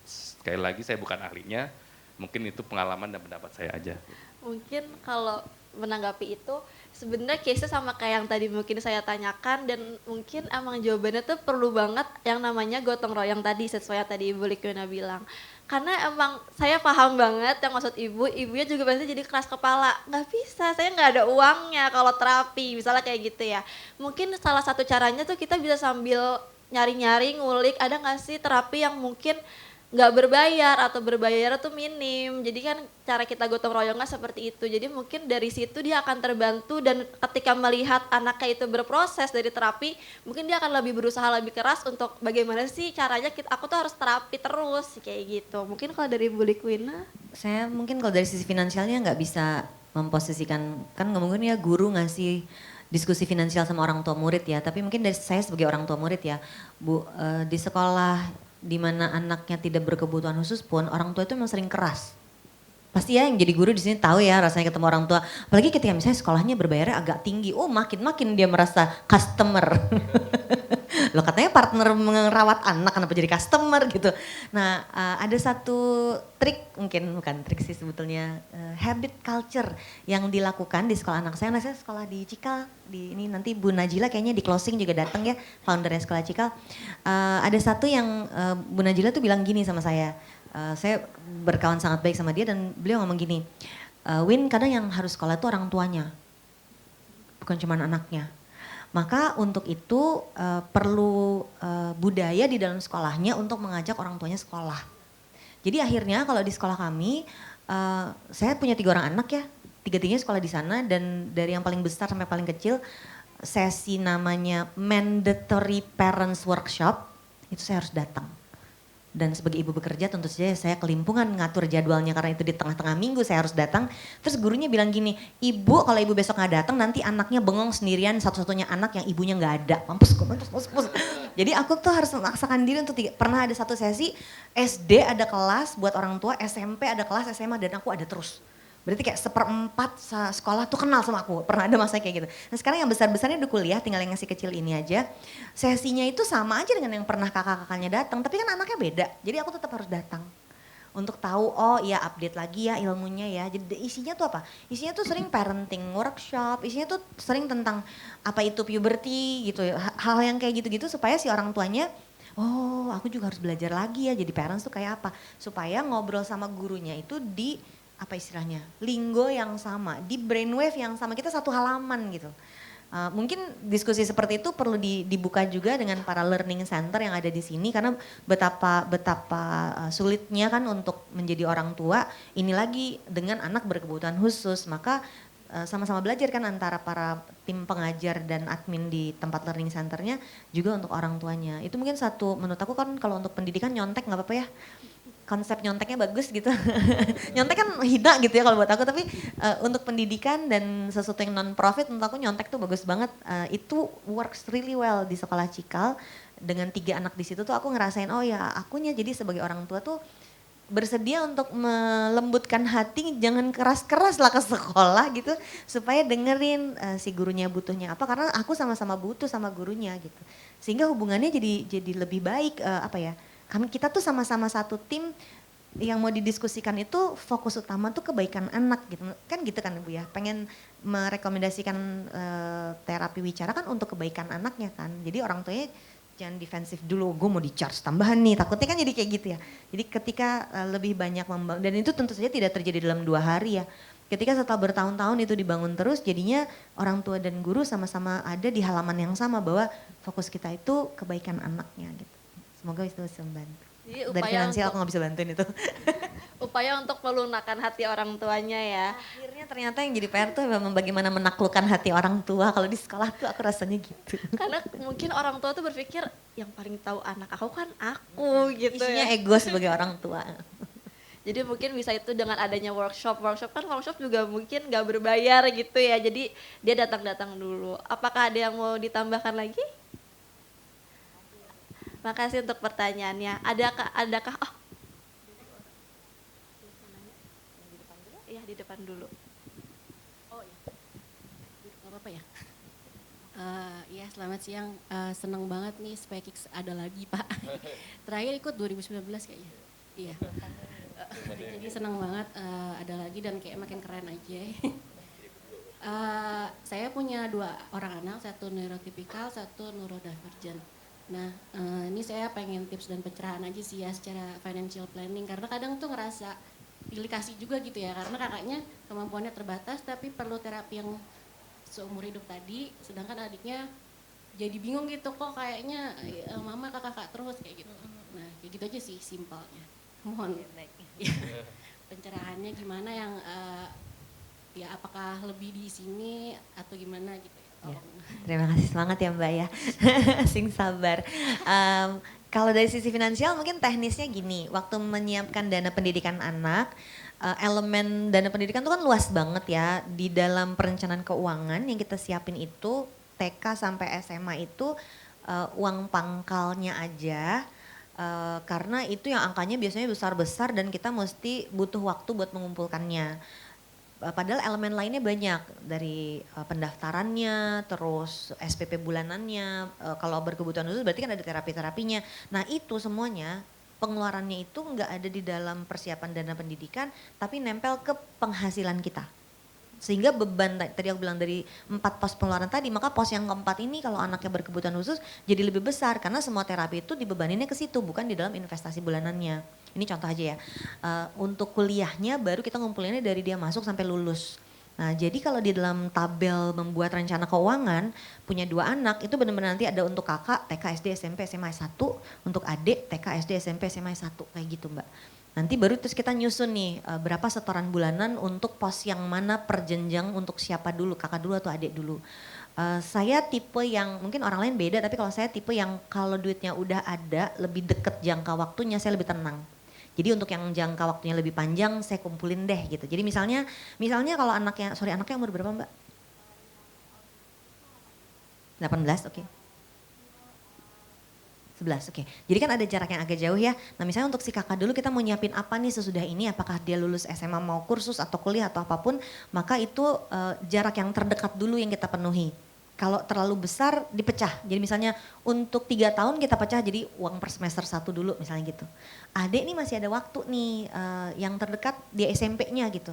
sekali lagi saya bukan ahlinya. Mungkin itu pengalaman dan pendapat saya aja. Mungkin kalau menanggapi itu sebenarnya case-nya sama kayak yang tadi mungkin saya tanyakan, dan mungkin emang jawabannya tuh perlu banget yang namanya gotong royong tadi, sesuai yang tadi Ibu Likwina bilang. Karena emang saya paham banget yang maksud ibunya juga pasti jadi keras kepala. Nggak bisa, saya nggak ada uangnya kalau terapi, misalnya kayak gitu ya. Mungkin salah satu caranya tuh kita bisa sambil nyari-nyari, ngulik, ada nggak sih terapi yang mungkin nggak berbayar atau berbayar tuh minim. Jadi kan cara kita gotong royongnya seperti itu. Jadi mungkin dari situ dia akan terbantu, dan ketika melihat anaknya itu berproses dari terapi, mungkin dia akan lebih berusaha lebih keras untuk bagaimana sih caranya aku tuh harus terapi terus kayak gitu. Mungkin kalau dari Bu Likwina, Saya mungkin kalau dari sisi finansialnya nggak bisa memposisikan, kan nggak mungkin ya guru ngasih diskusi finansial sama orang tua murid ya. Tapi mungkin dari saya sebagai orang tua murid ya, Bu, di sekolah di mana anaknya tidak berkebutuhan khusus pun orang tua itu memang sering keras. Pasti ya yang jadi guru di sini tahu ya rasanya ketemu orang tua. Apalagi ketika misalnya sekolahnya berbayarnya agak tinggi. Oh makin dia merasa customer. Loh katanya partner merawat anak kenapa jadi customer gitu. Nah ada satu trik, mungkin bukan trik sih sebetulnya, habit culture yang dilakukan di sekolah anak saya. Anak saya sekolah di Cikal, ini nanti Bu Najila kayaknya di closing juga datang ya, foundernya sekolah Cikal. Ada satu yang Bu Najila tuh bilang gini sama saya berkawan sangat baik sama dia, dan beliau ngomong gini, Win kadang yang harus sekolah itu orang tuanya, bukan cuma anaknya. Maka untuk itu perlu budaya di dalam sekolahnya untuk mengajak orang tuanya sekolah. Jadi akhirnya kalau di sekolah kami, saya punya 3 orang anak ya, 3-tiganya sekolah di sana, dan dari yang paling besar sampai paling kecil, sesi namanya mandatory parents workshop, itu saya harus datang. Dan sebagai ibu bekerja tentu saja saya kelimpungan ngatur jadwalnya, karena itu di tengah-tengah minggu saya harus datang. Terus gurunya bilang gini, ibu kalau ibu besok nggak datang nanti anaknya bengong sendirian, satu-satunya anak yang ibunya nggak ada. Mampus. Jadi aku tuh harus memaksakan diri untuk pernah ada satu sesi SD ada kelas buat orang tua, SMP ada kelas, SMA, dan aku ada terus. Berarti kayak 1/4 sekolah tuh kenal sama aku, pernah ada masa kayak gitu. Nah sekarang yang besar-besarnya udah kuliah, tinggal yang ngasih kecil ini aja. Sesinya itu sama aja dengan yang pernah kakak-kakaknya datang, tapi kan anaknya beda. Jadi aku tetap harus datang untuk tahu oh ya update lagi ya ilmunya ya. Jadi isinya tuh apa? Isinya tuh sering parenting workshop, isinya tuh sering tentang apa itu puberty gitu ya. Hal yang kayak gitu-gitu supaya si orang tuanya oh aku juga harus belajar lagi ya jadi parents tuh kayak apa. Supaya ngobrol sama gurunya itu di apa istilahnya linggo yang sama, di brainwave yang sama, kita satu halaman gitu. Mungkin diskusi seperti itu perlu dibuka juga dengan para learning center yang ada di sini karena betapa sulitnya kan untuk menjadi orang tua ini lagi dengan anak berkebutuhan khusus, maka sama-sama belajar kan antara para tim pengajar dan admin di tempat learning centernya juga untuk orang tuanya. Itu mungkin satu menurut aku kan kalau untuk pendidikan nyontek nggak apa-apa ya. Konsep nyonteknya bagus gitu. Nyontek kan hina gitu ya kalau buat aku, tapi untuk pendidikan dan sesuatu yang non profit menurut aku nyontek tuh bagus banget. Itu works really well di sekolah Cikal. Dengan 3 anak di situ tuh aku ngerasain oh ya akunya jadi sebagai orang tua tuh bersedia untuk melembutkan hati, jangan keras-keras lah ke sekolah gitu supaya dengerin si gurunya butuhnya apa, karena aku sama-sama butuh sama gurunya gitu. Sehingga hubungannya jadi lebih baik apa ya? Kita tuh sama-sama satu tim yang mau didiskusikan itu fokus utama tuh kebaikan anak gitu. Kan gitu kan Bu ya, pengen merekomendasikan terapi wicara kan untuk kebaikan anaknya kan. Jadi orang tuanya jangan defensif dulu, gue mau di-charge tambahan nih, takutnya kan jadi kayak gitu ya. Jadi ketika lebih banyak membangun, dan itu tentu saja tidak terjadi dalam 2 hari ya. Ketika setelah bertahun-tahun itu dibangun terus, jadinya orang tua dan guru sama-sama ada di halaman yang sama bahwa fokus kita itu kebaikan anaknya gitu. Semoga itu bisa membantu. Jadi Dari finansial aku gak bisa bantuin itu. upaya untuk melunakkan hati orang tuanya ya. Akhirnya ternyata yang jadi PR tuh memang bagaimana menaklukkan hati orang tua. Kalau di sekolah tuh aku rasanya gitu. Karena mungkin orang tua tuh berpikir yang paling tahu anak aku kan aku gitu Isinya ya. ego sebagai orang tua. Jadi mungkin bisa itu dengan adanya workshop kan workshop juga mungkin gak berbayar gitu ya. Jadi dia datang-datang dulu. Apakah ada yang mau ditambahkan lagi? Makasih untuk pertanyaannya. Adakah iya di depan dulu. Gak apa-apa ya? Ya selamat siang, senang banget nih SpaceX ada lagi Pak. Terakhir ikut 2019 kayaknya. Iya. Jadi senang banget ada lagi dan kayak makin keren aja. Saya punya 2 orang anak, satu neurotipikal, satu neurodivergent. Nah ini saya pengen tips dan pencerahan aja sih ya secara financial planning. Karena kadang tuh ngerasa pilih kasih juga gitu ya. Karena kakaknya kemampuannya terbatas tapi perlu terapi yang seumur hidup tadi. Sedangkan adiknya jadi bingung gitu kok kayaknya mama ke kakak terus kayak gitu. Nah kayak gitu aja sih simpelnya. Mohon ya, pencerahannya gimana yang ya apakah lebih di sini atau gimana gitu ya. Ya, terima kasih, semangat ya Mbak ya. Sing sabar. Kalau dari sisi finansial mungkin teknisnya gini, waktu menyiapkan dana pendidikan anak, elemen dana pendidikan itu kan luas banget ya. Di dalam perencanaan keuangan yang kita siapin itu TK sampai SMA itu uang pangkalnya aja. Karena itu yang angkanya biasanya besar-besar dan kita mesti butuh waktu buat mengumpulkannya. Padahal elemen lainnya banyak dari pendaftarannya, terus SPP bulanannya, kalau berkebutuhan khusus berarti kan ada terapi-terapinya. Nah itu semuanya pengeluarannya itu nggak ada di dalam persiapan dana pendidikan, tapi nempel ke penghasilan kita. Sehingga beban tadi aku bilang dari 4 pos pengeluaran tadi, maka pos yang keempat ini kalau anaknya berkebutuhan khusus jadi lebih besar karena semua terapi itu dibebaninnya ke situ, bukan di dalam investasi bulanannya. Ini contoh aja ya, untuk kuliahnya baru kita ngumpulinnya dari dia masuk sampai lulus. Nah jadi kalau di dalam tabel membuat rencana keuangan, punya 2 anak itu benar-benar nanti ada untuk kakak TK, SD, SMP, SMA 1, untuk adik TK, SD, SMP, SMA 1, kayak gitu Mbak. Nanti baru terus kita nyusun nih berapa setoran bulanan untuk pos yang mana per jenjang untuk siapa dulu, kakak dulu atau adik dulu. Saya tipe yang mungkin orang lain beda, tapi kalau saya tipe yang kalau duitnya udah ada lebih deket jangka waktunya saya lebih tenang. Jadi untuk yang jangka waktunya lebih panjang saya kumpulin deh gitu. Jadi misalnya kalau anaknya umur berapa Mbak? 18, oke. 11, oke. Jadi kan ada jarak yang agak jauh ya. Nah misalnya untuk si kakak dulu kita mau nyiapin apa nih sesudah ini, apakah dia lulus SMA mau kursus atau kuliah atau apapun, maka itu jarak yang terdekat dulu yang kita penuhi. kalau terlalu besar dipecah. Jadi misalnya untuk 3 tahun kita pecah jadi uang per semester 1 dulu misalnya gitu. Adik nih masih ada waktu nih yang terdekat dia SMP-nya gitu.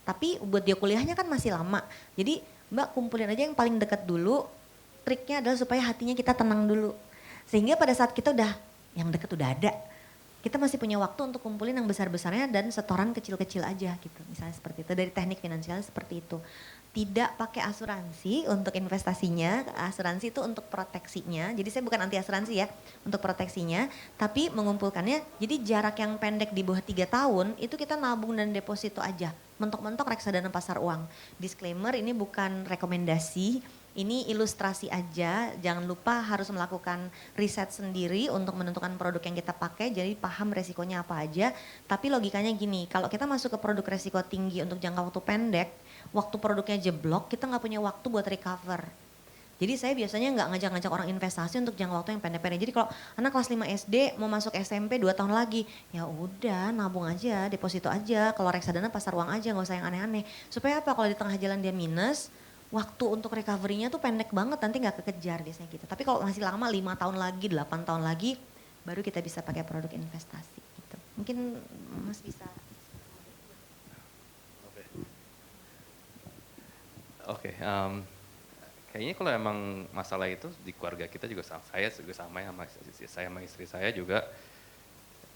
Tapi buat dia kuliahnya kan masih lama. Jadi Mbak kumpulin aja yang paling dekat dulu. Triknya adalah supaya hatinya kita tenang dulu. Sehingga pada saat kita udah yang dekat udah ada, kita masih punya waktu untuk kumpulin yang besar-besarnya dan setoran kecil-kecil aja gitu. Misalnya seperti itu, dari teknik finansial seperti itu. Tidak pakai asuransi untuk investasinya, asuransi itu untuk proteksinya. Jadi saya bukan anti asuransi ya, untuk proteksinya. Tapi mengumpulkannya, jadi jarak yang pendek di bawah 3 tahun itu kita nabung dan deposito aja. Mentok-mentok reksadana pasar uang. Disclaimer ini bukan rekomendasi, ini ilustrasi aja, jangan lupa harus melakukan riset sendiri untuk menentukan produk yang kita pakai, jadi paham resikonya apa aja. Tapi logikanya gini, kalau kita masuk ke produk resiko tinggi untuk jangka waktu pendek, waktu produknya jeblok, kita nggak punya waktu buat recover. Jadi saya biasanya nggak ngajak-ngajak orang investasi untuk jangka waktu yang pendek-pendek. Jadi kalau anak kelas 5 SD mau masuk SMP 2 tahun lagi, ya udah nabung aja, deposito aja, kalau reksadana pasar uang aja, nggak usah yang aneh-aneh. Supaya apa, kalau di tengah jalan dia minus, waktu untuk recovery-nya tuh pendek banget, nanti nggak kekejar biasanya gitu. Tapi kalau masih lama 5 tahun lagi, 8 tahun lagi, baru kita bisa pakai produk investasi gitu. Mungkin Mas bisa. Oke, kayaknya kalau emang masalah itu di keluarga kita juga sama, saya juga sama ya, sama istri saya juga,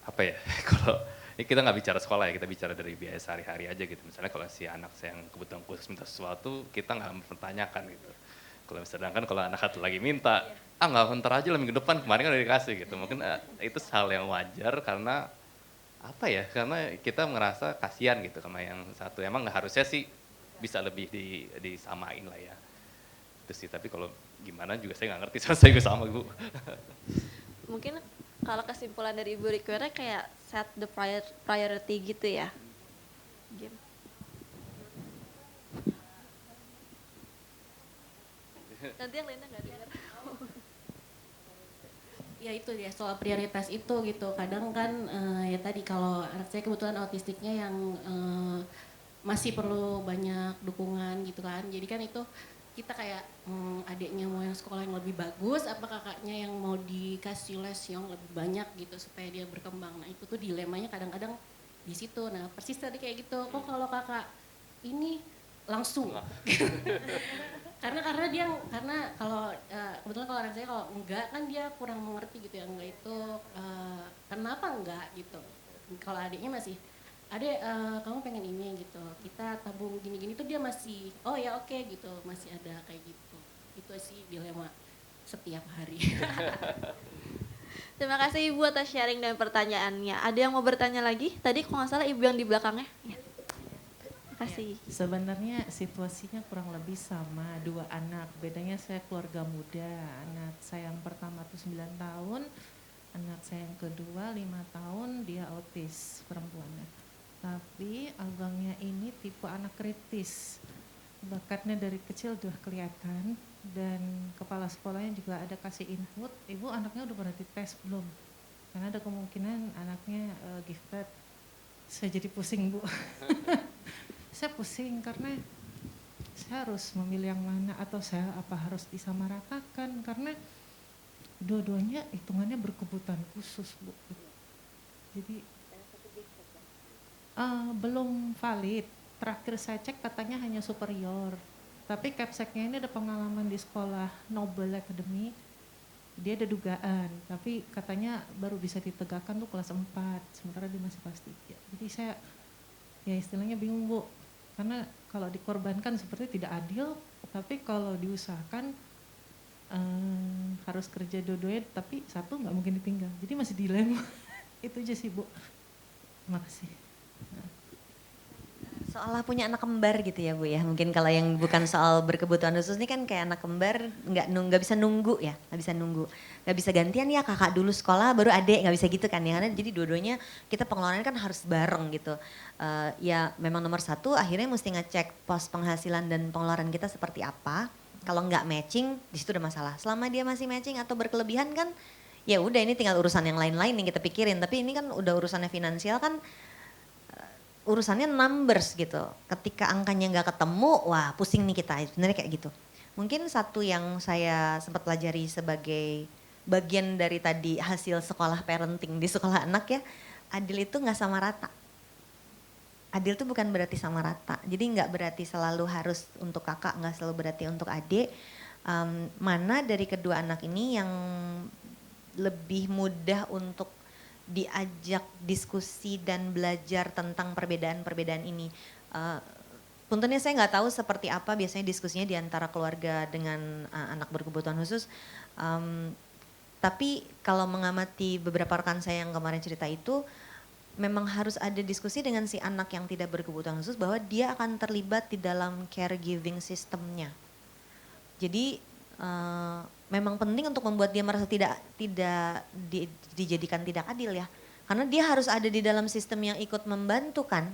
apa ya, kalau ini kita nggak bicara sekolah ya, kita bicara dari biaya sehari-hari aja gitu. Misalnya kalau si anak saya yang kebutuhan khusus minta sesuatu, kita nggak mempertanyakan gitu. Kalau sedangkan kalau anak satu lagi minta, nggak, ntar aja lah minggu depan, kemarin kan udah dikasih gitu. Mungkin itu hal yang wajar karena apa ya, karena kita ngerasa kasihan gitu sama yang satu. Emang nggak harusnya sih bisa lebih disamain lah ya. Itu sih, tapi kalau gimana juga saya nggak ngerti, soalnya saya juga sama Bu. Mungkin kalau kesimpulan dari Ibu Rikwera kayak set the priority gitu ya. Game. Nanti yang lainnya nggak dengar. Ya itu ya soal prioritas itu gitu. Kadang kan ya tadi kalau anak saya kebetulan autistiknya yang masih perlu banyak dukungan gitu kan. Jadi kan itu kita kayak adiknya mau yang sekolah yang lebih bagus, apa kakaknya yang mau dikasih les yang lebih banyak gitu supaya dia berkembang. Nah itu tuh dilemanya kadang-kadang di situ. Nah persis tadi kayak gitu. Kok kalau kakak ini langsung? karena kalau kebetulan kalau anak saya kalau enggak kan dia kurang mengerti gitu ya, enggak itu kenapa enggak gitu. Kalau adiknya masih Adek, kamu pengen ini gitu, kita tabung gini-gini tuh dia masih, oh ya oke gitu, masih ada kayak gitu. Itu sih dilema setiap hari. Terima kasih Ibu atas sharing dan pertanyaannya. Ada yang mau bertanya lagi? Tadi kalau nggak salah Ibu yang di belakangnya. Ya. Terima kasih. Sebenarnya situasinya kurang lebih sama, 2 anak. Bedanya saya keluarga muda, anak saya yang pertama tuh 9 tahun, anak saya yang kedua 5 tahun, dia autis perempuannya. Tapi abangnya ini tipe anak kritis, bakatnya dari kecil udah kelihatan dan kepala sekolahnya juga ada kasih input, ibu anaknya udah pernah dites belum? Karena ada kemungkinan anaknya gifted. Saya jadi pusing Bu. Saya pusing karena saya harus memilih yang mana atau saya apa harus disamaratakan karena dua-duanya hitungannya berkebutuhan khusus Bu. Jadi belum valid. Terakhir saya cek katanya hanya superior. Tapi Capseknya ini ada pengalaman di sekolah Nobel Academy. Dia ada dugaan, tapi katanya baru bisa ditegakkan tuh kelas 4, sementara dia masih kelas 3. Jadi saya ya istilahnya bingung Bu. Karena kalau dikorbankan seperti tidak adil, tapi kalau diusahakan harus kerja dua-duanya, tapi satu nggak mungkin ditinggal. Jadi masih dilema. Itu aja sih Bu. Terima kasih. Seolah punya anak kembar gitu ya Bu ya. Mungkin kalau yang bukan soal berkebutuhan khusus ini kan kayak anak kembar nggak bisa nunggu ya, nggak bisa nunggu, nggak bisa gantian ya kakak dulu sekolah baru adik, nggak bisa gitu kan ya. Karena jadi dua-duanya kita pengeluaran kan harus bareng gitu. Ya memang nomor 1 akhirnya mesti ngecek pos penghasilan dan pengeluaran kita seperti apa. Kalau nggak matching di situ udah masalah. Selama dia masih matching atau berkelebihan kan ya udah ini tinggal urusan yang lain-lain yang kita pikirin. Tapi ini kan udah urusannya finansial kan. Urusannya numbers gitu. Ketika angkanya nggak ketemu, wah pusing nih kita. Sebenarnya kayak gitu. Mungkin satu yang saya sempat pelajari sebagai bagian dari tadi hasil sekolah parenting di sekolah anak ya, adil itu nggak sama rata. Adil itu bukan berarti sama rata. Jadi nggak berarti selalu harus untuk kakak, nggak selalu berarti untuk adik. Mana dari kedua anak ini yang lebih mudah untuk diajak diskusi dan belajar tentang perbedaan-perbedaan ini. Puntennya saya nggak tahu seperti apa biasanya diskusinya di antara keluarga dengan anak berkebutuhan khusus. Tapi kalau mengamati beberapa rekan saya yang kemarin cerita itu, memang harus ada diskusi dengan si anak yang tidak berkebutuhan khusus bahwa dia akan terlibat di dalam caregiving sistemnya. Jadi memang penting untuk membuat dia merasa dijadikan tidak adil ya. Karena dia harus ada di dalam sistem yang ikut membantu kan.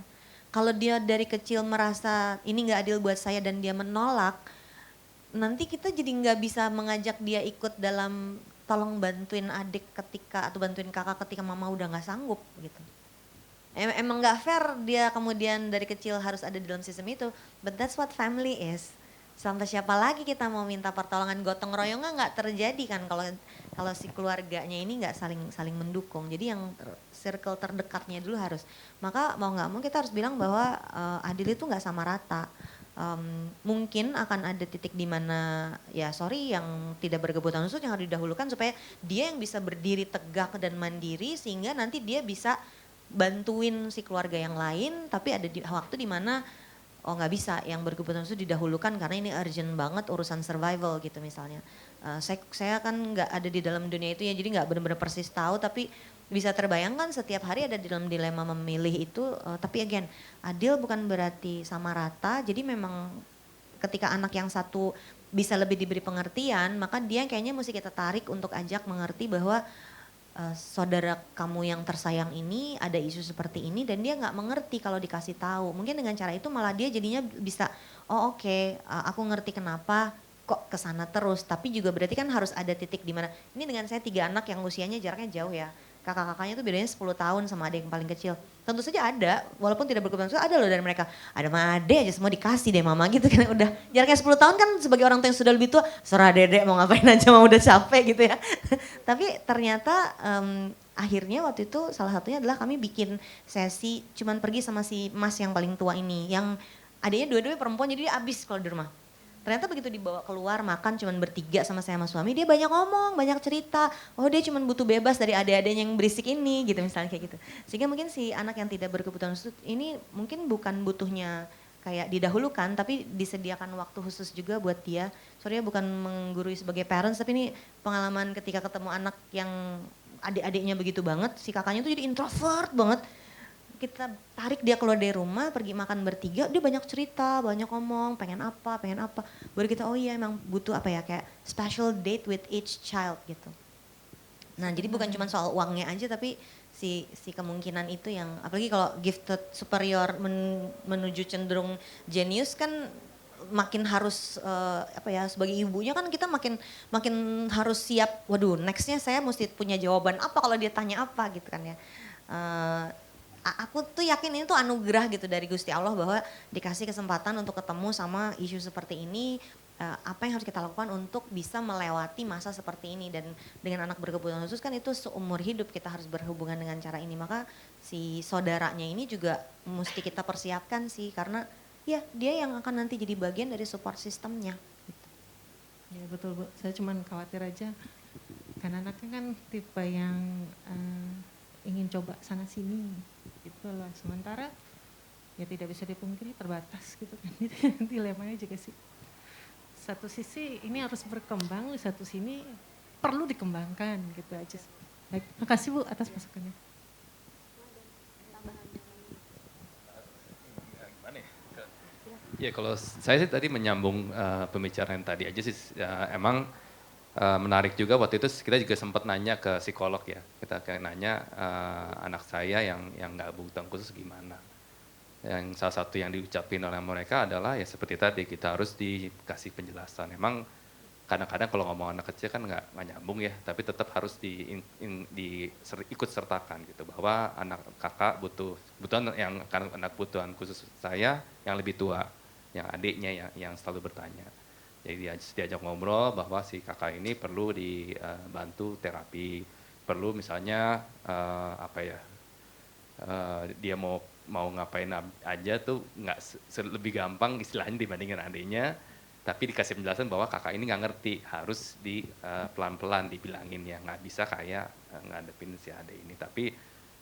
Kalau dia dari kecil merasa ini nggak adil buat saya dan dia menolak, nanti kita jadi nggak bisa mengajak dia ikut dalam tolong bantuin adik ketika atau bantuin kakak ketika mama udah nggak sanggup gitu. Emang nggak fair dia kemudian dari kecil harus ada di dalam sistem itu, but that's what family is. Sampai siapa lagi kita mau minta pertolongan, gotong royongnya nggak terjadi kan kalau si keluarganya ini nggak saling mendukung. Jadi yang circle terdekatnya dulu harus. Maka mau nggak mau kita harus bilang bahwa adil itu nggak sama rata. Mungkin akan ada titik di mana ya sorry yang tidak berkebutuhan khusus yang harus didahulukan supaya dia yang bisa berdiri tegak dan mandiri sehingga nanti dia bisa bantuin si keluarga yang lain, tapi ada waktu di mana oh nggak bisa yang berkebutuhan khusus didahulukan karena ini urgent banget urusan survival gitu misalnya. Saya kan nggak ada di dalam dunia itu ya, jadi nggak benar-benar persis tahu, tapi bisa terbayangkan setiap hari ada di dalam dilema memilih itu. Tapi again, adil bukan berarti sama rata. Jadi memang ketika anak yang satu bisa lebih diberi pengertian, maka dia kayaknya mesti kita tarik untuk ajak mengerti bahwa saudara kamu yang tersayang ini ada isu seperti ini dan dia nggak mengerti kalau dikasih tahu. Mungkin dengan cara itu malah dia jadinya bisa, oh oke, aku ngerti kenapa kok kesana terus. Tapi juga berarti kan harus ada titik di mana, ini dengan saya 3 anak yang usianya jaraknya jauh ya. Kakak-kakaknya tuh bedanya 10 tahun sama adik yang paling kecil. Tentu saja ada, walaupun tidak berkebutuhan khusus ada loh dari mereka. Ada mah adek aja semua dikasih deh mama gitu kan udah. Jaraknya 10 tahun kan sebagai orang tua yang sudah lebih tua, serah dedek mau ngapain aja mau udah capek gitu ya. Tapi ternyata akhirnya waktu itu salah satunya adalah kami bikin sesi cuman pergi sama si mas yang paling tua ini. Yang adiknya dua-duanya perempuan jadi dia abis kalau di rumah. Ternyata begitu dibawa keluar makan cuman bertiga sama saya sama suami, dia banyak ngomong, banyak cerita. Oh dia cuman butuh bebas dari adik-adiknya yang berisik ini gitu misalnya kayak gitu. Sehingga mungkin si anak yang tidak berkebutuhan khusus ini mungkin bukan butuhnya kayak didahulukan tapi disediakan waktu khusus juga buat dia. Sorry ya bukan menggurui sebagai parents tapi ini pengalaman ketika ketemu anak yang adik-adiknya begitu banget, si kakaknya tuh jadi introvert banget. Kita tarik dia keluar dari rumah, pergi makan bertiga, dia banyak cerita, banyak ngomong, pengen apa. Baru kita, oh iya emang butuh apa ya, kayak special date with each child gitu. Nah jadi bukan cuma soal uangnya aja, tapi si kemungkinan itu yang, apalagi kalau gifted superior menuju cenderung genius kan makin harus sebagai ibunya kan kita makin harus siap, waduh nextnya saya mesti punya jawaban apa kalau dia tanya apa gitu kan ya. Aku tuh yakin ini tuh anugerah gitu dari Gusti Allah bahwa dikasih kesempatan untuk ketemu sama isu seperti ini, apa yang harus kita lakukan untuk bisa melewati masa seperti ini. Dan dengan anak berkebutuhan khusus kan itu seumur hidup kita harus berhubungan dengan cara ini. Maka si saudaranya ini juga mesti kita persiapkan sih karena ya dia yang akan nanti jadi bagian dari support sistemnya. Gitu. Ya betul Bu, saya cuma khawatir aja karena anaknya kan tipe yang ingin coba sana sini gitu loh. Sementara ya tidak bisa dipungkiri terbatas gitu kan. Dilemanya juga sih. Satu sisi ini harus berkembang, di satu sini perlu dikembangkan gitu aja. Baik, makasih Bu atas masukannya. Ya kalau saya sih tadi menyambung pembicaraan tadi aja sih, emang menarik juga waktu itu kita juga sempat nanya ke psikolog ya, kita kayak nanya anak saya yang nggak berkebutuhan khusus gimana. Yang salah satu yang diucapin oleh mereka adalah ya seperti tadi kita harus dikasih penjelasan. Emang kadang-kadang kalau ngomong anak kecil kan nggak nyambung ya, tapi tetap harus ikut sertakan gitu bahwa anak kakak butuhan yang anak butuhan khusus saya yang lebih tua, yang adiknya yang selalu bertanya. Jadi diajak ngobrol bahwa si kakak ini perlu dibantu terapi, perlu misalnya dia mau ngapain aja tuh nggak lebih gampang istilahnya dibandingin adiknya, tapi dikasih penjelasan bahwa kakak ini nggak ngerti, harus pelan-pelan dibilangin ya, nggak bisa kayak ngadepin si adik ini. Tapi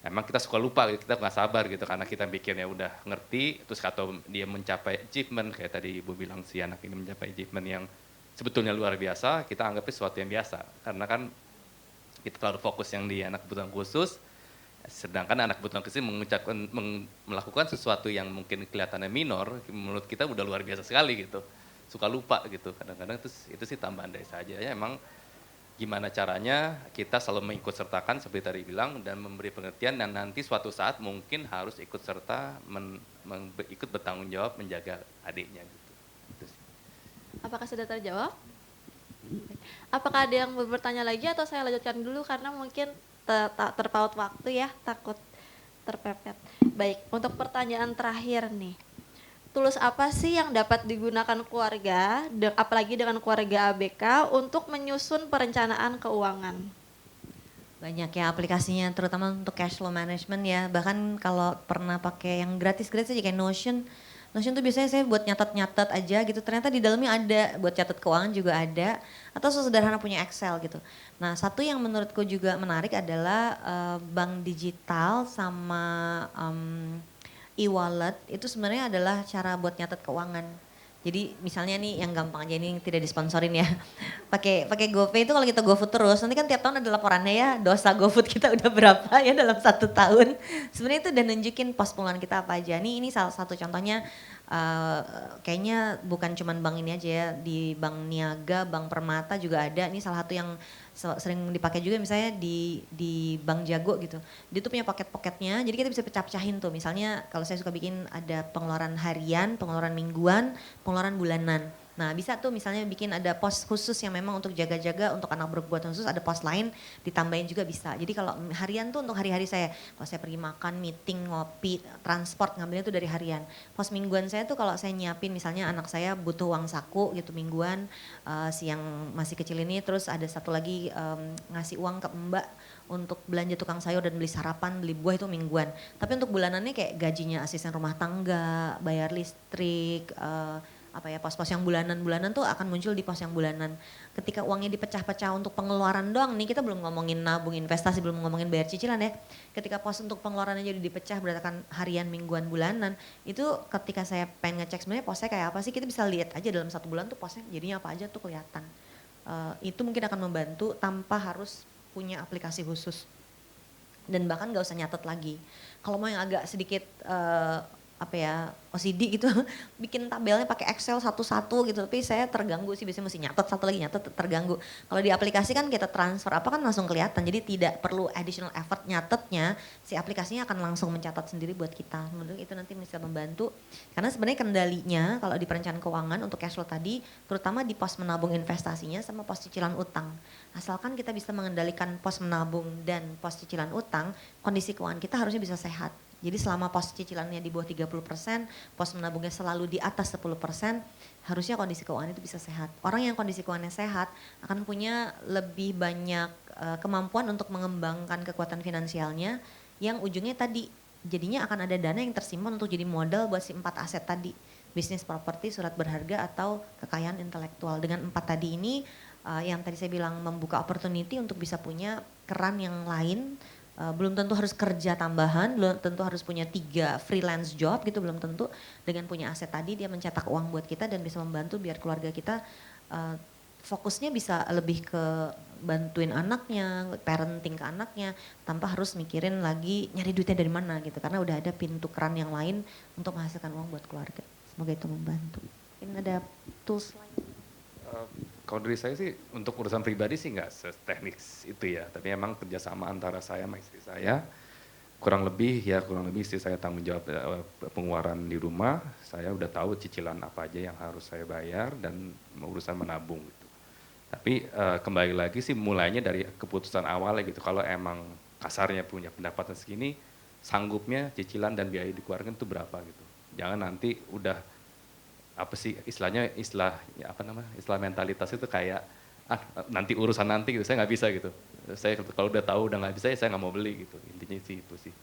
emang kita suka lupa, kita nggak sabar gitu karena kita pikirnya udah ngerti, terus atau dia mencapai achievement kayak tadi Ibu bilang si anak ini mencapai achievement yang sebetulnya luar biasa, kita anggapnya sesuatu yang biasa karena kan kita terlalu fokus yang di anak kebutuhan khusus, sedangkan anak kebutuhan khusus melakukan sesuatu yang mungkin kelihatannya minor, menurut kita udah luar biasa sekali gitu, suka lupa gitu kadang-kadang. Itu sih tambahan dari saya aja ya, emang gimana caranya kita selalu mengikut sertakan seperti tadi bilang dan memberi pengertian, dan nanti suatu saat mungkin harus ikut serta ikut bertanggung jawab menjaga adiknya gitu. Itu sih. Apakah sudah terjawab? Apakah ada yang mau bertanya lagi atau saya lanjutkan dulu karena mungkin terpaut waktu ya, takut terpepet. Baik, untuk pertanyaan terakhir nih. Tools apa sih yang dapat digunakan keluarga, apalagi dengan keluarga ABK untuk menyusun perencanaan keuangan? Banyak ya aplikasinya, terutama untuk cash flow management ya. Bahkan kalau pernah pakai yang gratis-gratis aja kayak Notion. Notion tuh biasanya saya buat nyatet-nyatet aja gitu. Ternyata di dalamnya ada, buat catat keuangan juga ada. Atau sesederhana punya Excel gitu. Nah, satu yang menurutku juga menarik adalah bank digital sama e-wallet itu sebenarnya adalah cara buat nyatet keuangan. Jadi misalnya nih yang gampang aja, ini tidak disponsorin ya. Pakai GoPay itu kalau kita GoFood terus, nanti kan tiap tahun ada laporannya ya, dosa GoFood kita udah berapa ya dalam 1 tahun. Sebenarnya itu udah nunjukin pos pengeluaran kita apa aja. Ini salah satu contohnya, kayaknya bukan cuman bank ini aja ya, di Bank Niaga, Bank Permata juga ada. Ini salah satu yang sering dipakai juga misalnya di Bank Jago gitu. Dia tuh punya pocket-pocketnya, jadi kita bisa pecah-pecahin tuh. Misalnya kalau saya suka bikin ada pengeluaran harian, pengeluaran mingguan, pengeluaran bulanan. Nah bisa tuh misalnya bikin ada pos khusus yang memang untuk jaga-jaga, untuk anak berkebutuhan khusus ada pos lain ditambahin juga bisa. Jadi kalau harian tuh untuk hari-hari saya, kalau saya pergi makan, meeting, ngopi, transport ngambilnya tuh dari harian. Pos mingguan saya tuh kalau saya nyiapin misalnya anak saya butuh uang saku gitu mingguan, si yang masih kecil ini, terus ada satu lagi ngasih uang ke mbak untuk belanja tukang sayur dan beli sarapan, beli buah itu mingguan. Tapi untuk bulanannya kayak gajinya asisten rumah tangga, bayar listrik, pos-pos yang bulanan tuh akan muncul di pos yang bulanan. Ketika uangnya dipecah-pecah untuk pengeluaran doang nih, kita belum ngomongin nabung investasi, belum ngomongin bayar cicilan ya. Ketika pos untuk pengeluarannya jadi dipecah berdasarkan harian, mingguan, bulanan, itu ketika saya pengen ngecek sebenarnya posnya kayak apa sih, kita bisa lihat aja dalam 1 bulan tuh posnya jadinya apa aja tuh kelihatan. Itu mungkin akan membantu tanpa harus punya aplikasi khusus. Dan bahkan gak usah nyatet lagi. Kalau mau yang agak sedikit OCD gitu, bikin tabelnya pakai Excel satu-satu gitu, tapi saya terganggu sih, biasanya mesti nyatet satu lagi, nyatet terganggu. Kalau di aplikasi kan kita transfer apa kan langsung kelihatan, jadi tidak perlu additional effort nyatetnya, si aplikasinya akan langsung mencatat sendiri buat kita. Menurut itu nanti bisa membantu, karena sebenarnya kendalinya kalau di perencanaan keuangan untuk cash flow tadi, terutama di pos menabung investasinya sama pos cicilan utang. Asalkan kita bisa mengendalikan pos menabung dan pos cicilan utang, kondisi keuangan kita harusnya bisa sehat. Jadi selama pos cicilannya di bawah 30%, pos menabungnya selalu di atas 10%, harusnya kondisi keuangan itu bisa sehat. Orang yang kondisi keuangannya sehat akan punya lebih banyak kemampuan untuk mengembangkan kekuatan finansialnya yang ujungnya tadi jadinya akan ada dana yang tersimpan untuk jadi modal buat si 4 aset tadi. Bisnis properti, surat berharga, atau kekayaan intelektual. Dengan 4 tadi ini yang tadi saya bilang membuka opportunity untuk bisa punya keran yang lain. Belum tentu harus kerja tambahan, belum tentu harus punya 3 freelance job gitu, belum tentu. Dengan punya aset tadi dia mencetak uang buat kita dan bisa membantu biar keluarga kita fokusnya bisa lebih ke bantuin anaknya, parenting ke anaknya, tanpa harus mikirin lagi nyari duitnya dari mana gitu, karena udah ada pintu keran yang lain untuk menghasilkan uang buat keluarga. Semoga itu membantu. Ini ada tools lain. Kalau dari saya sih untuk urusan pribadi sih nggak seteknik itu ya, tapi emang kerjasama antara saya sama istri saya kurang lebih istri saya tanggung jawab pengeluaran di rumah, saya udah tahu cicilan apa aja yang harus saya bayar dan urusan menabung gitu. Tapi kembali lagi sih mulainya dari keputusan awalnya gitu, kalau emang kasarnya punya pendapatan segini, sanggupnya cicilan dan biaya dikeluarkan itu berapa gitu. Jangan nanti udah apa sih istilahnya, istilah mentalitas itu kayak nanti urusan nanti gitu, saya nggak bisa gitu. Saya kalau udah tahu udah nggak bisa ya saya nggak mau beli gitu, intinya sih itu sih.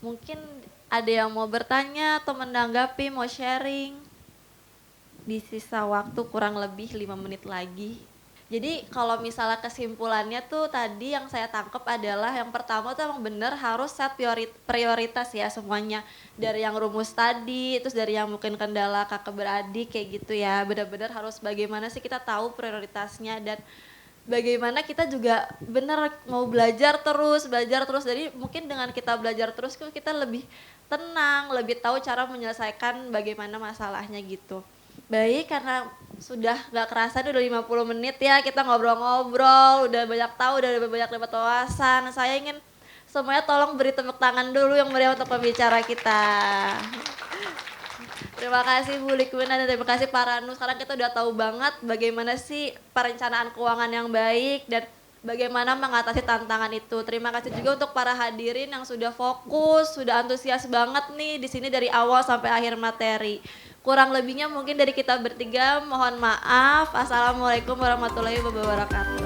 Mungkin ada yang mau bertanya atau menanggapi, mau sharing. Di sisa waktu kurang lebih 5 menit lagi. Jadi kalau misalnya kesimpulannya tuh tadi yang saya tangkap adalah yang pertama tuh emang bener harus set prioritas ya semuanya. Dari yang rumus tadi, terus dari yang mungkin kendala kakak beradik kayak gitu ya. Bener-bener harus bagaimana sih kita tahu prioritasnya dan bagaimana kita juga bener mau belajar terus. Jadi mungkin dengan kita belajar terus kita lebih tenang, lebih tahu cara menyelesaikan bagaimana masalahnya gitu. Baik, karena sudah gak kerasa udah 50 menit ya kita ngobrol-ngobrol, udah banyak tahu, udah banyak dapat wawasan. Saya ingin semuanya tolong beri tepuk tangan dulu yang meriah untuk pembicara kita. Terima kasih Bu Likwina dan terima kasih Pak Ranu. Sekarang kita udah tahu banget bagaimana sih perencanaan keuangan yang baik dan bagaimana mengatasi tantangan itu. Terima kasih juga untuk para hadirin yang sudah fokus, sudah antusias banget nih di sini dari awal sampai akhir materi. Kurang lebihnya mungkin dari kita bertiga mohon maaf. Assalamualaikum warahmatullahi wabarakatuh.